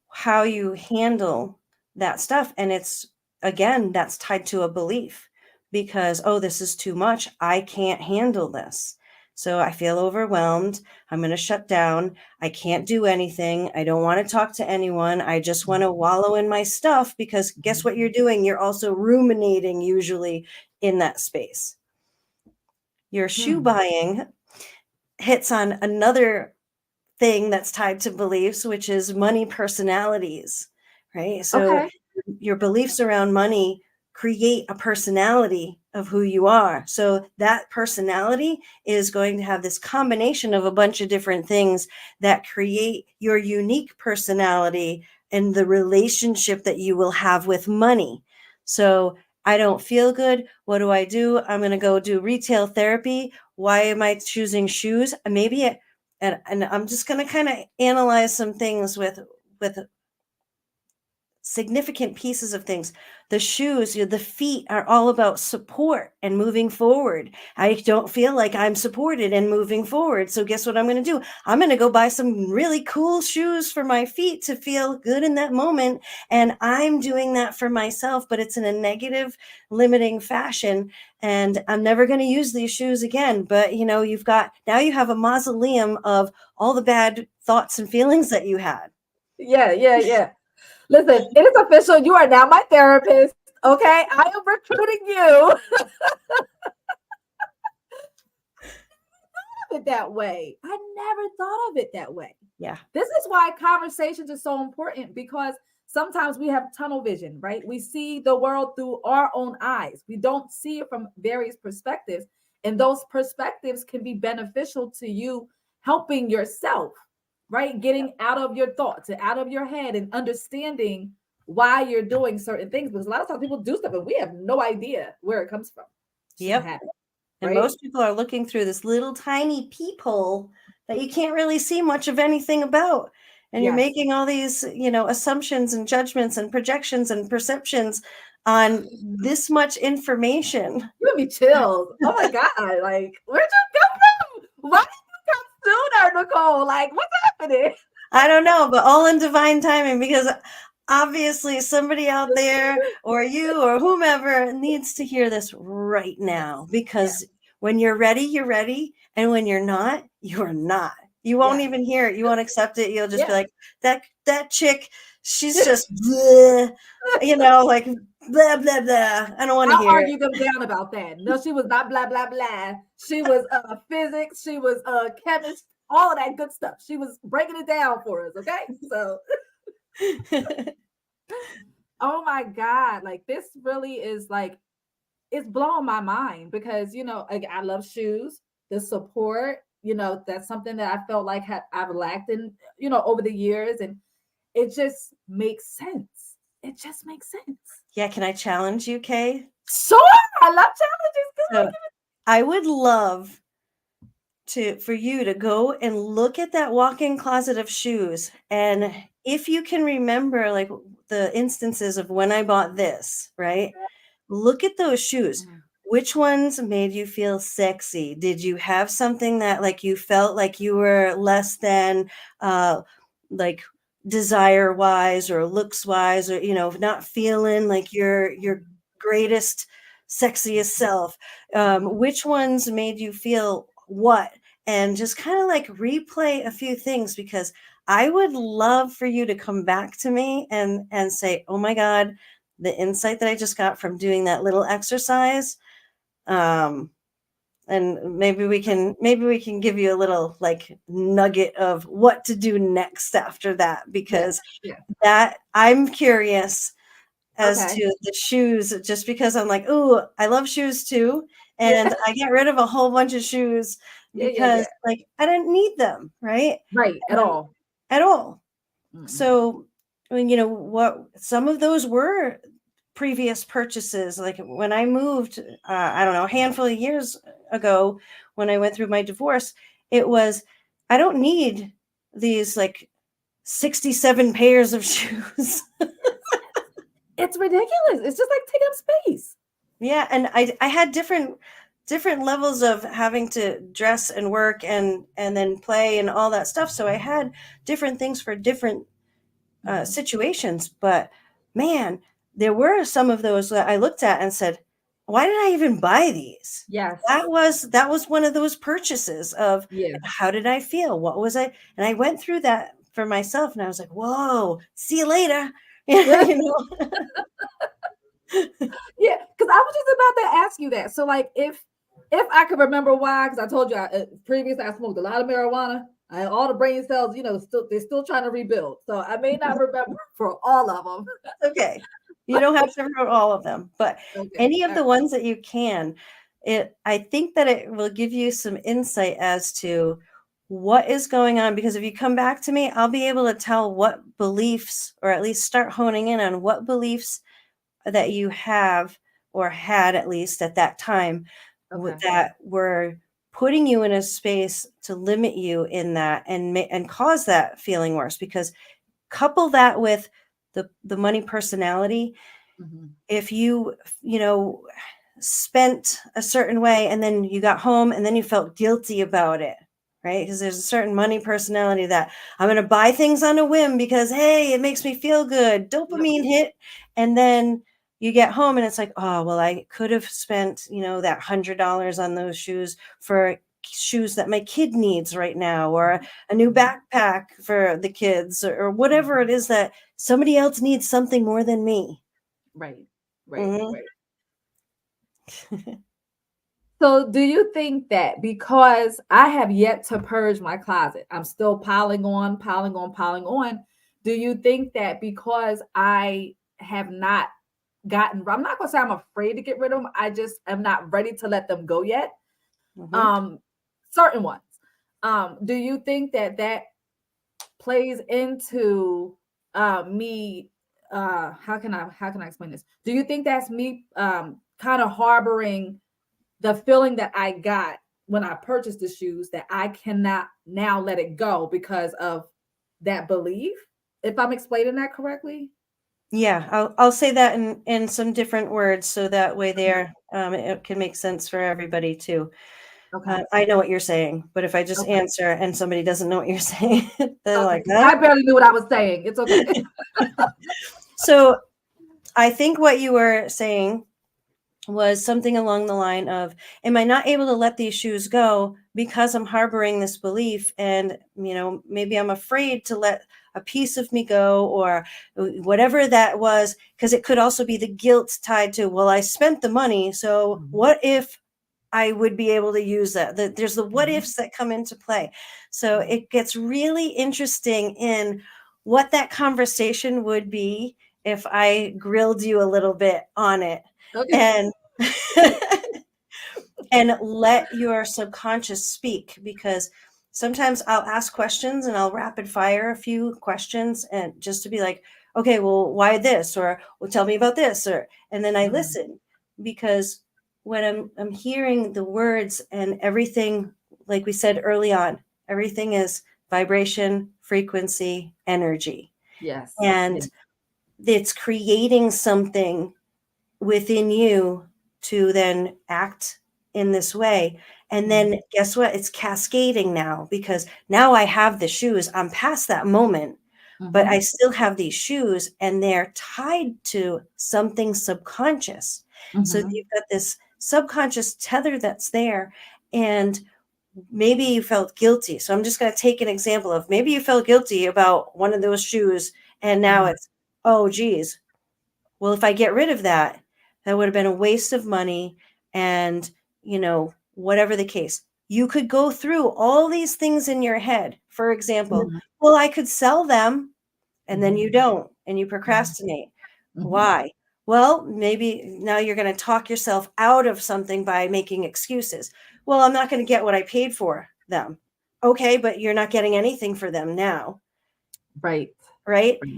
how you handle that stuff. And it's, again, that's tied to a belief because, oh, this is too much. I can't handle this. So I feel overwhelmed. I'm going to shut down. I can't do anything. I don't want to talk to anyone. I just want to wallow in my stuff because guess mhm, what you're doing? You're also ruminating usually in that space. Your shoe mhm. buying hits on another thing that's tied to beliefs, which is money personalities, right? So Okay. your beliefs around money create a personality of who you are. So that personality is going to have this combination of a bunch of different things that create your unique personality and the relationship that you will have with money. So I don't feel good. What do? I'm going to go do retail therapy. Why am I choosing shoes? Maybe and I'm just going to kind of analyze some things with significant pieces of things. The shoes, the feet are all about support and moving forward. I don't feel like I'm supported and moving forward. So guess what I'm going to do? I'm going to go buy some really cool shoes for my feet to feel good in that moment. And I'm doing that for myself, but it's in a negative, limiting fashion. And I'm never going to use these shoes again. But now you have a mausoleum of all the bad thoughts and feelings that you had. Yeah, yeah, yeah. Listen, it is official. You are now my therapist. Okay. I am recruiting you it that way. I never thought of it that way. Yeah. This is why conversations are so important because sometimes we have tunnel vision, right? We see the world through our own eyes. We don't see it from various perspectives. And those perspectives can be beneficial to you helping yourself, right? Getting out of your thoughts and out of your head and understanding why you're doing certain things. Because a lot of times people do stuff and we have no idea where it comes from. Shouldn't Yep. have it, And right? most people are looking through this little tiny peephole that you can't really see much of anything about. And you're Yes. making all these, assumptions and judgments and projections and perceptions on this much information. Give me chills. Oh my God. Like, where'd you come from? Why did you come sooner, Nicole? Like, what's happening? I don't know, but all in divine timing because obviously somebody out there or you or whomever needs to hear this right Yes. now Yes. because when you're ready, you're ready. And when you're not, you're not. You won't Yes. even hear it. You won't accept it. You'll just be Yes. like, that chick, she's just bleh, like blah, blah, blah. I don't want to I'll hear it. argue them down about that. No, she was not blah, blah, blah. She was physics. She was chemist, all of that good stuff. She was breaking it down for us. Okay. So, oh my God. Like, this really is like, it's blowing my mind because like, I love shoes, the support, that's something that I felt like I've lacked in over the years, and it just makes sense. It just makes sense. Yeah, can I challenge you, Kay? Sure, I love challenges. So I would love for you to go and look at that walk-in closet of shoes, and if you can remember like the instances of when I bought this, right? Look at those shoes. Mhm. which ones made you feel sexy? Did you have something that like you felt like you were less than like desire wise or looks wise, or not feeling like your greatest sexiest self? Which ones made you feel what? And just kind of like replay a few things, because I would love for you to come back to me and say, oh my God, the insight that I just got from doing that little exercise. And maybe we can give you a little like nugget of what to do next after that, Yeah. because Yeah. that I'm curious as Okay. to the shoes, just because I'm like, ooh, I love shoes too. Yeah. And I get rid of a whole bunch of shoes Yeah. Yeah. because Yeah. like I didn't need them, right? Right. At Um, all. at all. Mm-mm. So, I mean, what some of those were previous purchases. Like when I moved, I don't know, a handful of years ago, when I went through my divorce, it was, I don't need these like 67 pairs of shoes. It's ridiculous. It's just like taking up space. Yeah, and I had different levels of having to dress and work and then play and all that stuff. So I had different things for different Mhm. situations. But man, there were some of those that I looked at and said, why did I even buy these? Yes. That was one of those purchases of Yeah. how did I feel? What was I? And I went through that for myself, and I was like, whoa, see you later. Yeah, Yeah, because I was just about to ask you that. So, like, if I could remember why, because I told you previously I smoked a lot of marijuana. I had all the brain cells, they're still trying to rebuild. So I may not remember for all of them. Okay. You don't have to remember all of them, but Okay, any of all the right. ones that you can, I think that it will give you some insight as to what is going on. Because if you come back to me, I'll be able to tell what beliefs, or at least start honing in on what beliefs that you have, or had at least at that time, Okay. that were putting you in a space to limit you in that, and cause that feeling worse. Because couple that with the money personality. Mhm. If you know spent a certain way, and then you got home and then you felt guilty about it, right? Because there's a certain money personality that I'm going to buy things on a whim because hey, it makes me feel good, Yep. dopamine hit. And then you get home and it's like, oh well, I could have spent that $100 on those shoes for shoes that my kid needs right now, or a new Mhm. backpack for the kids, or whatever it Mhm. is that somebody else needs something more than me. Right. Right. Mhm. Right. So, do you think that because I have yet to purge my closet, I'm still piling on, piling on, piling on? Do you think that because I have not I'm not gonna say I'm afraid to get rid of them, I just am not ready to let them go yet? Mhm. Um, Certain ones. Do you think that that plays into me? How can I explain this? Do you think that's me kind of harboring the feeling that I got when I purchased the shoes, that I cannot now let it go because of that belief? If I'm explaining that correctly. Yeah, I'll say that in some different words, so that way Okay. there, it can make sense for everybody too. Okay. I know what you're saying, but if I just Okay. answer and somebody doesn't know what you're saying, they're Okay. like, huh? I barely knew what I was saying. It's okay. So I think what you were saying was something along the line of, am I not able to let these shoes go because I'm harboring this belief? And maybe I'm afraid to let a piece of me go, or whatever that was, because it could also be the guilt tied to, well, I spent the money, so Mhm. what if I would be able to use that? There's the what Mhm. ifs that come into play. So Mhm. it gets really interesting in what that conversation would be if I grilled you a little bit on it, Okay. and and let your subconscious speak. Because sometimes I'll ask questions and I'll rapid fire a few questions, and just to be like, okay, well, why this? Or, well, tell me about this. Or, and then I Mhm. listen, because when I'm hearing the words and everything, like we said early on, everything is vibration, frequency, energy. Yes. And Yes. it's creating something within you to then act in this way. And then guess what? It's cascading now, because now I have the shoes. I'm past that moment, but I still have these shoes, and they're tied to something subconscious. So you've got this subconscious tether that's there, and maybe you felt guilty. So I'm just going to take an example of, maybe you felt guilty about one of those shoes, and now it's, oh geez, well, if I get rid of that, that would have been a waste of money, and whatever the case. You could go through all these things in your head. For example, well, I could sell them, and then you don't, and you procrastinate. Why? Well, maybe now you're going to talk yourself out of something by making excuses. Well, I'm not going to get what I paid for them. Okay, but you're not getting anything for them now. Right.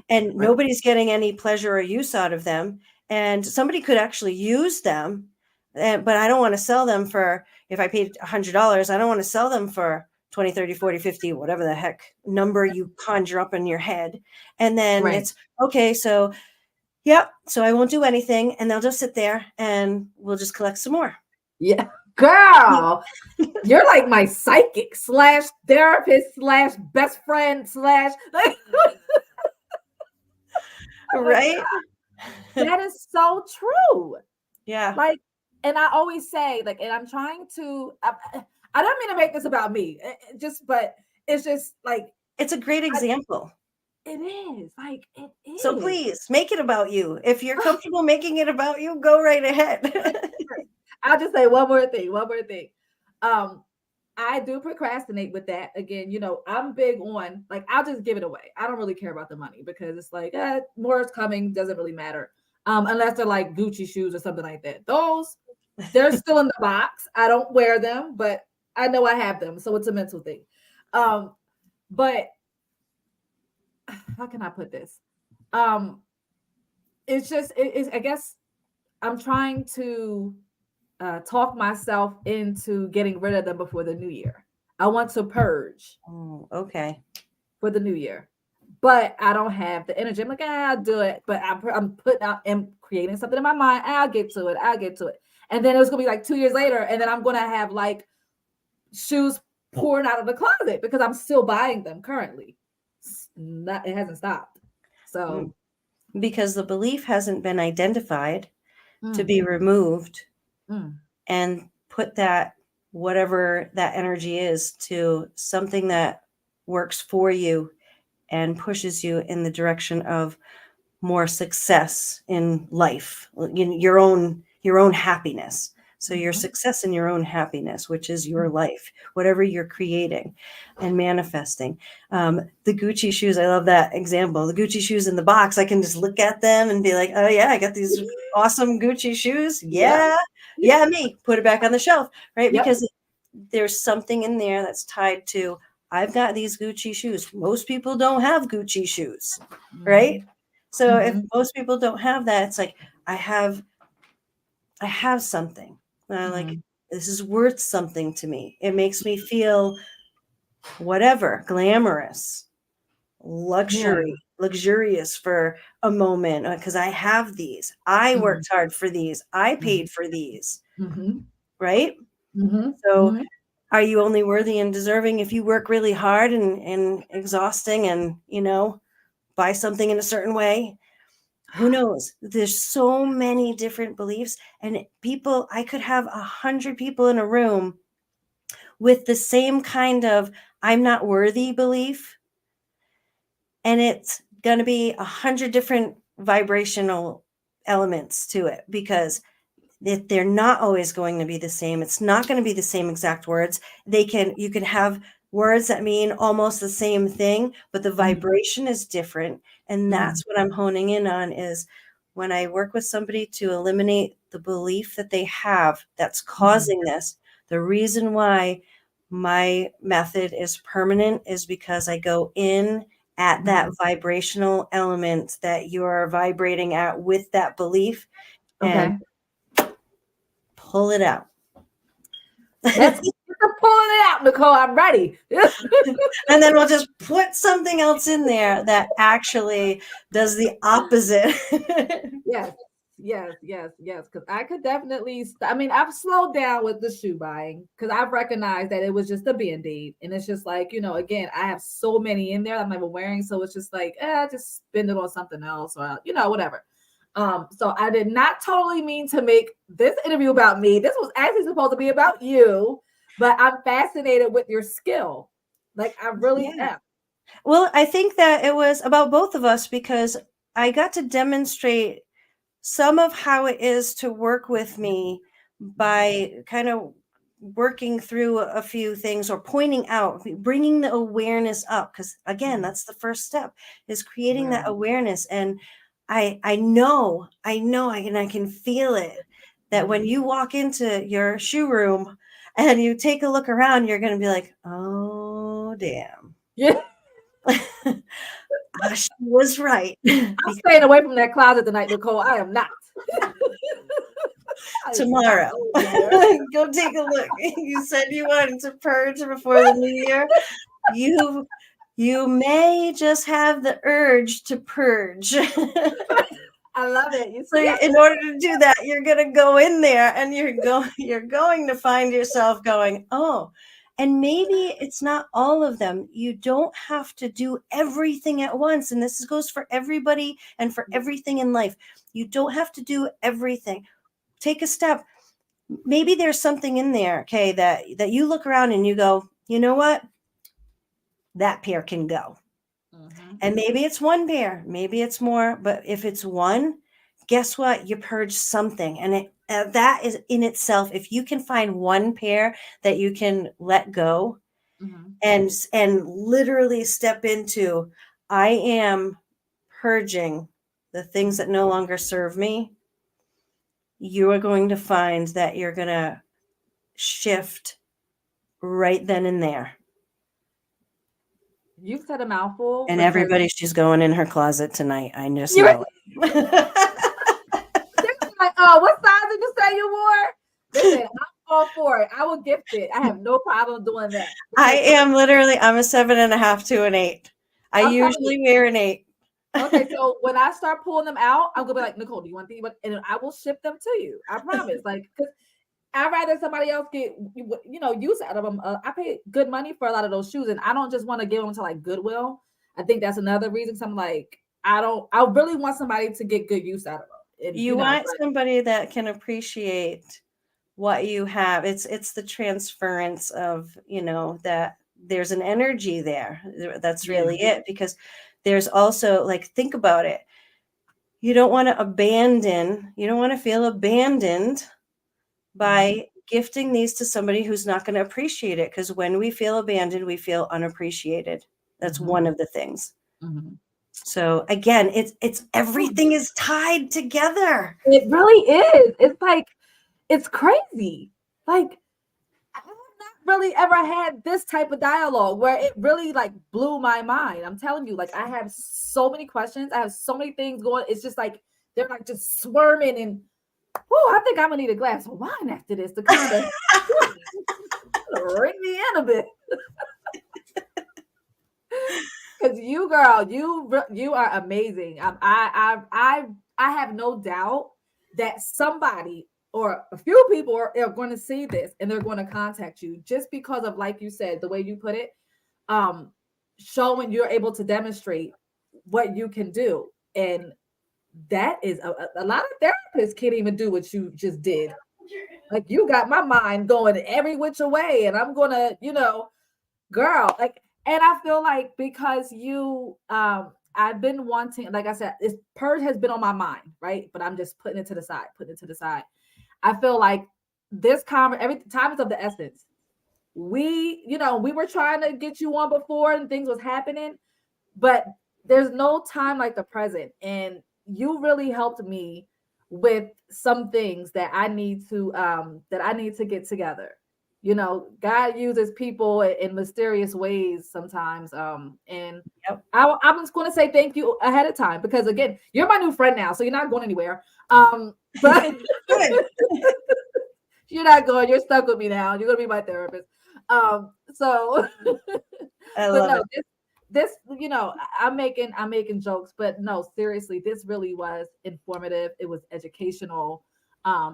And nobody's getting any pleasure or use out of them. And somebody could actually use them, but I don't want to sell them for, if I paid $100, I don't want to sell them for 20, 30, 40, 50, whatever the heck number you conjure up in your head. And then it's, okay, so I won't do anything, and they'll just sit there, and we'll just collect some more. Yeah. Girl, you're like my psychic / therapist / best friend / like, right? That is so true. Yeah. Like, and I always say, like, and I'm trying to, I don't mean to make this about me, but it's just like, it's a great example. It is. Like, it is. So please make it about you. If you're comfortable making it about you, go right ahead. I'll just say one more thing. I do procrastinate with that. Again, I'm big on, like, I'll just give it away. I don't really care about the money, because it's like, more is coming, doesn't really matter. Unless they're like Gucci shoes or something like that. Those, they're still in the box. I don't wear them, but I know I have them. So it's a mental thing. But how can I put this? It's just, I guess I'm trying to talk myself into getting rid of them before the new year. I want to purge. Oh, okay. For the new year, but I don't have the energy. I'm like, I'll do it, but I'm putting out and creating something in my mind. I'll get to it. And then it's gonna be like 2 years later, and then I'm gonna have like shoes pouring out of the closet because I'm still buying them currently. It hasn't stopped. So because the belief hasn't been identified to be removed and put that, whatever that energy is, to something that works for you and pushes you in the direction of more success in life, your own happiness. So your success in your own happiness, which is your life, whatever you're creating and manifesting. The Gucci shoes, I love that example. The Gucci shoes in the box, I can just look at them and be like, oh yeah, I got these awesome Gucci shoes. Yeah, me. Put it back on the shelf, right? Because there's something in there that's tied to, I've got these Gucci shoes. Most people don't have Gucci shoes, right? So if most people don't have that, it's like, I have something. Like, this is worth something to me. It makes me feel whatever, glamorous, luxurious for a moment, because I have these. I worked hard for these. I paid for these, right? So are you only worthy and deserving if you work really hard and exhausting and, buy something in a certain way? Who knows? There's so many different beliefs, and people, I could have 100 people in a room with the same kind of I'm not worthy belief, and it's going to be 100 different vibrational elements to it, because they're not always going to be the same. It's not going to be the same exact words. You can have words that mean almost the same thing, but the vibration is different. And that's what I'm honing in on, is when I work with somebody to eliminate the belief that they have that's causing this. The reason why my method is permanent is because I go in at that vibrational element that you are vibrating at with that belief, and pull it out. Let's pull it out, Nicole. I'm ready. And then we'll just put something else in there that actually does the opposite. Yes. yes. Because I could definitely. I mean, I've slowed down with the shoe buying because I've recognized that it was just a band-aid, and it's just like again, I have so many in there I'm never wearing, so it's just like, just spend it on something else or whatever. So I did not totally mean to make this interview about me. This was actually supposed to be about you, but I'm fascinated with your skill. Like I really Yeah. am. Well, I think that it was about both of us because I got to demonstrate some of how it is to work with me by kind of working through a few things or pointing out, bringing the awareness up, because again, that's the first step, is creating that Right. awareness. And I can feel it, that when you walk into your shoe room and you take a look around, you're going to be like, oh damn. Yeah. She was right. I'm staying away from that closet tonight, Nicole. I am not. I am not Tomorrow. going there. Go take a look. You said you wanted to purge before the new year. You may just have the urge to purge. I love it. You So see, in order to do that, you're going to go in there and you're going to find yourself going, "Oh, and maybe it's not all of them. You don't have to do everything at once." And this goes for everybody and for everything in life. You don't have to do everything. Take a step. Maybe there's something in there, okay, that you look around and you go, "You know what? That pair can go." Mhm. And maybe it's one pair, maybe it's more, but if it's one, guess what? You purge something. And that is in itself, if you can find one pair that you can let go Mhm. and literally step into, I am purging the things that no longer serve me, you are going to find that you're going to shift right then and there. You've said a mouthful And because everybody, she's going in her closet tonight. I just you're know it. like, oh, what size did you say you wore? Listen, I'm all for it. I will gift it. I have no problem doing that I because am literally, I'm a 7.5 to an 8. I I'm telling you. usually wear an 8. Okay, so when I start pulling them out, I'm gonna be like, Nicole, do you want these? And I will ship them to you. I promise. Like, because I'd rather somebody else get use out of them. I pay good money for a lot of those shoes, and I don't just want to give them to like Goodwill. I think that's another reason. So I'm like, I don't. I really want somebody to get good use out of them, and You want but somebody that can appreciate what you have. It's the transference of, that there's an energy there. That's yeah. really it, because there's also, like, think about it. You don't want to feel abandoned Mhm. by gifting these to somebody who's not going to appreciate it, because when we feel abandoned, we feel unappreciated. That's Mhm. one of the things. Mhm. So again, it's everything is tied together. It really is. It's like it's crazy. Like I have not really ever had this type of dialogue where it really like blew my mind. I'm telling you, like I have so many questions. I have so many things going. It's just like they're like just swarming and I think I'm gonna need a glass of wine after this to kind of ring me in a bit. Because you, girl, you are amazing. I have no doubt that somebody or a few people are going to see this and they're going to contact you just because of, like you said, the way you put it, um, showing you're able to demonstrate what you can do, and that is a lot of therapists can't even do what you just did. Like you got my mind going every which way, and I'm gonna, girl, like, and I feel like because I've been wanting, like I said, this purge has been on my mind, right? But I'm just putting it to the side. I feel like this every time is of the essence. We were trying to get you on before and things was happening, but there's no time like the present. And you really helped me with some things that I need to get together. God uses people in mysterious ways sometimes. And Yep. I'm just going to say thank you ahead of time because again, you're my new friend now, so you're not going anywhere. But Good. you're not going. You're stuck with me now. You're going to be my therapist. So, I but love no, it. this I'm making jokes, but no, seriously, this really was informative. It was educational.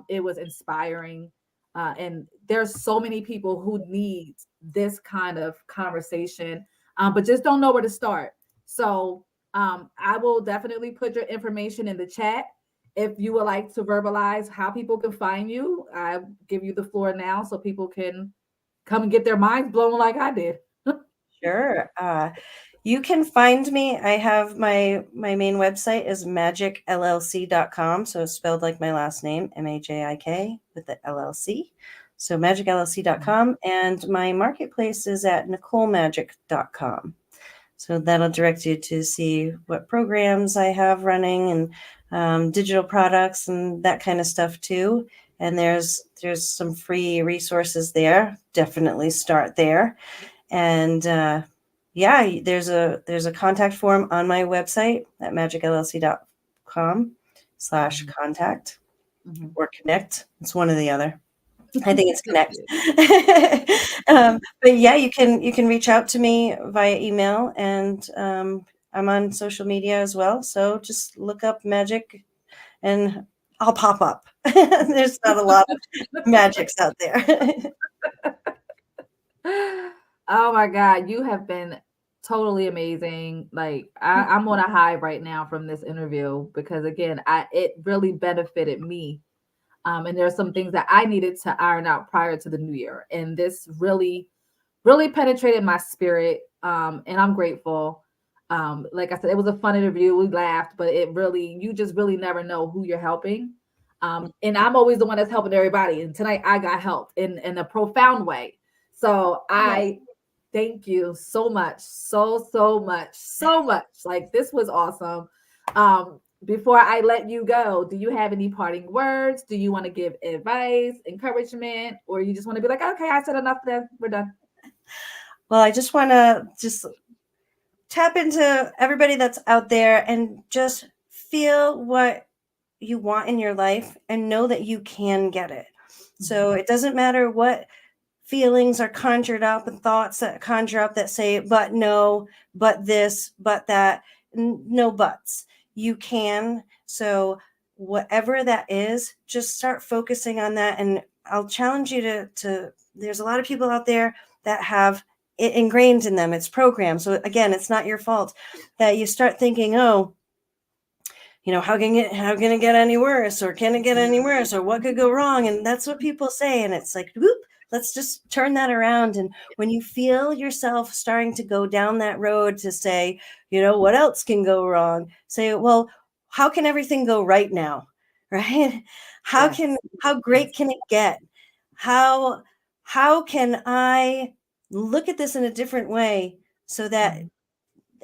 It was inspiring. And there's so many people who need this kind of conversation, but just don't know where to start. So I will definitely put your information in the chat. If you would like to verbalize how people can find you, I give you the floor now so people can come and get their minds blown like I did. Sure. You can find me. I have my main website is magicllc.com. So it's spelled like my last name, MAJIK with the LLC. So magicllc.com. And my marketplace is at NicoleMagic.com. So that'll direct you to see what programs I have running and digital products and that kind of stuff too. And there's some free resources there. Definitely start there. And yeah, there's a contact form on my website at magicllc.com/contact or connect. It's one or the other. I think it's connect. But yeah, you can reach out to me via email, and I'm on social media as well. So just look up magic and I'll pop up. There's not a lot of magics out there. Oh my God, you have been totally amazing. Like I'm on a high right now from this interview because again, it really benefited me. And there's some things that I needed to iron out prior to the new year. And this really, really penetrated my spirit. And I'm grateful. Like I said, it was a fun interview. We laughed, but you just really never know who you're helping. And I'm always the one that's helping everybody. And tonight I got help in a profound way. So I thank you so much, so much, so much. Like this was awesome. Before I let you go, do you have any parting words? Do you want to give advice, encouragement, or you just want to be like, okay, I said enough then, we're done? Well, I just want to tap into everybody that's out there and just feel what you want in your life and know that you can get it. So it doesn't matter what feelings are conjured up and thoughts that conjure up that say, but no, but this, but that, no buts. You can. So whatever that is, just start focusing on that. And I'll challenge you to there's a lot of people out there that have it ingrained in them. It's programmed. So again, it's not your fault that you start thinking, oh, how can it get any worse, or can it get any worse, or what could go wrong? And that's what people say. And it's like, whoop, let's just turn that around. And when you feel yourself starting to go down that road to say, what else can go wrong? Say, well, how can everything go right now? Right? How great can it get? How can I look at this in a different way so that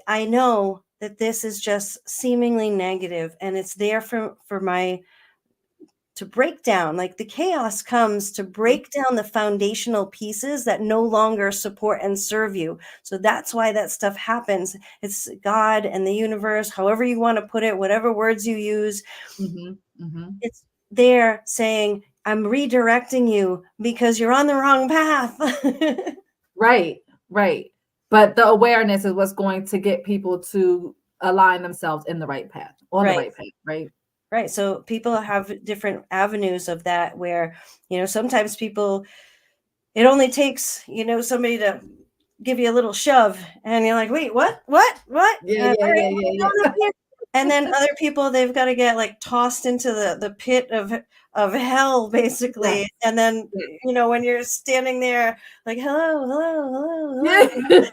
I know that this is just seemingly negative and it's there for my to break down. Like the chaos comes to break down the foundational pieces that no longer support and serve you. So that's why that stuff happens. It's God and the universe, however you want to put it, whatever words you use. It's there saying, I'm redirecting you because you're on the wrong path. Right. But the awareness is what's going to get people to align themselves in the right path, the right path, right? Right. So people have different avenues of that where, sometimes people, it only takes, somebody to give you a little shove and you're like, wait, what? Yeah. And then other people, they've got to get like tossed into the pit of hell, basically. Yes. And then, when you're standing there like, hello. Yeah.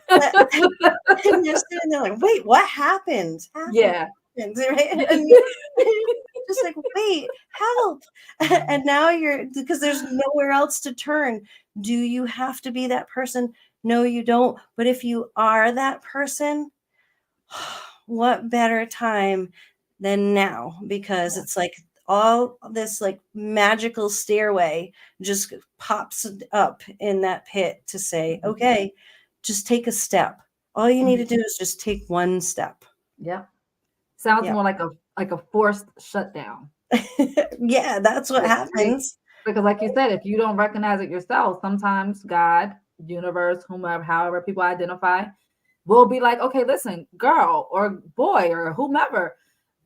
And you're sitting there like, wait, what happened? Yeah. Right? And just like, wait, help. And now because there's nowhere else to turn. Do you have to be that person? No, you don't. But if you are that person, what better time than now? Because it's like all this like magical stairway just pops up in that pit to say, okay, just take a step. All you need to do is just take one step. Yeah. Sounds more like a forced shutdown. Yeah, that's what happens. Because like you said, if you don't recognize it yourself, sometimes God, universe, whomever, however people identify, we'll be like, okay, listen, girl or boy or whomever,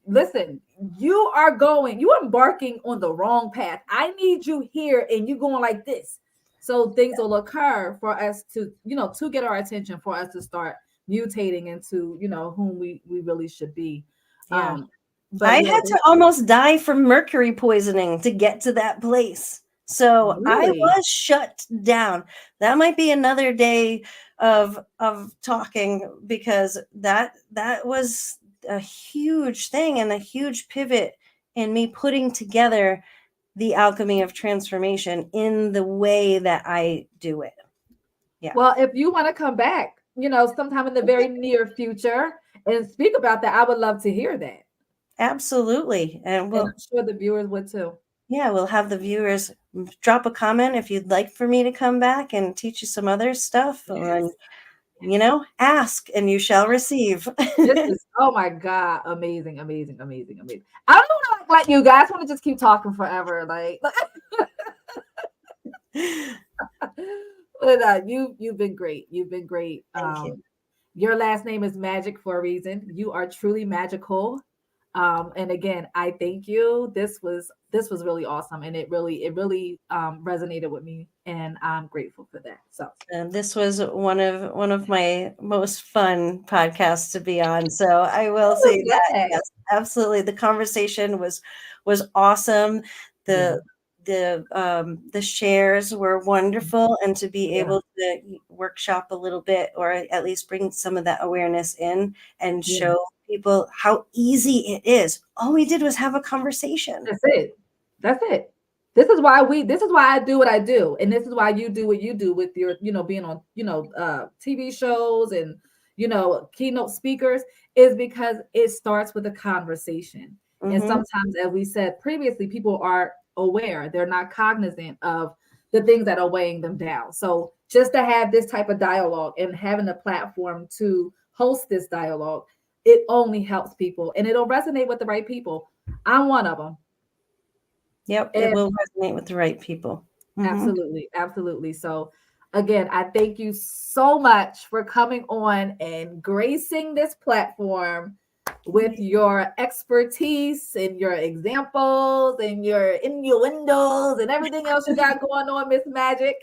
listen, you are embarking on the wrong path. I need you here and you going like this. So things will occur for us to, to get our attention, for us to start mutating into, whom we really should be. Yeah. But I yeah, had to almost die from mercury poisoning to get to that place. So I really. was shut down. That might be another day of talking, because that was a huge thing and a huge pivot in me putting together the alchemy of transformation in the way that I do it. Yeah. Well, if you want to come back, sometime in the very near future and speak about that, I would love to hear that. Absolutely. And And we'll, I'm sure the viewers would too. yeah, we'll have the viewers drop a comment if you'd like for me to come back and teach you some other stuff. And, Yes. ask and you shall receive. This is, oh my God, amazing, amazing, amazing, amazing. I don't want to act like you guys want to just keep talking forever. Like, but you've been great. You've been great. Thank you. Your last name is Magic for a reason. You are truly magical. And again, I thank you. This was really awesome, and it really resonated with me, and I'm grateful for that. So And this was one of my most fun podcasts to be on. So I will I'm say that, glad. yes, absolutely. The conversation was awesome. Yeah, The shares were wonderful, and to be yeah, able to workshop a little bit, or at least bring some of that awareness in and yeah. show people how easy it is. All we did was have a conversation. That's it. That's it. This is why I do what I do. And this is why you do what you do with your, being on, TV shows and, keynote speakers, is because it starts with a conversation. And Hmm. sometimes, as we said previously, people are aware, they're not cognizant of the things that are weighing them down. So just to have this type of dialogue and having a platform to host this dialogue, it only helps people and it'll resonate with the right people. I'm one of them. Yep, it And will resonate with the right people. Hmm. absolutely, absolutely. So again, I thank you so much for coming on and gracing this platform with your expertise and your examples and your innuendos and everything else you got going on, Miss Magic.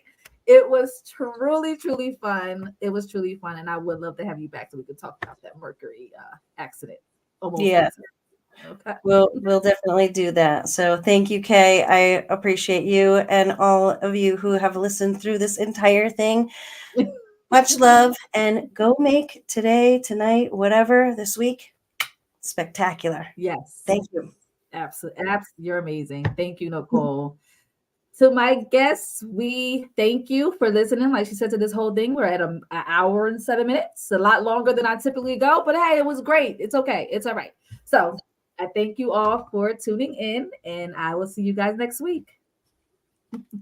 It was truly, truly fun. It was truly fun. And I would love to have you back so we could talk about that Mercury accident, almost Yeah. accident. Okay. We'll definitely do that. So thank you, Kay. I appreciate you and all of you who have listened through this entire thing. Much love, and go make today, tonight, whatever this week spectacular. Yes. Thank you. Absolutely. You're amazing. Thank you, Nicole. To my guests, we thank you for listening. Like she said, to this whole thing, we're at an hour and 7 minutes, a lot longer than I typically go, but hey, it was great. It's okay. It's all right. So I thank you all for tuning in, and I will see you guys next week.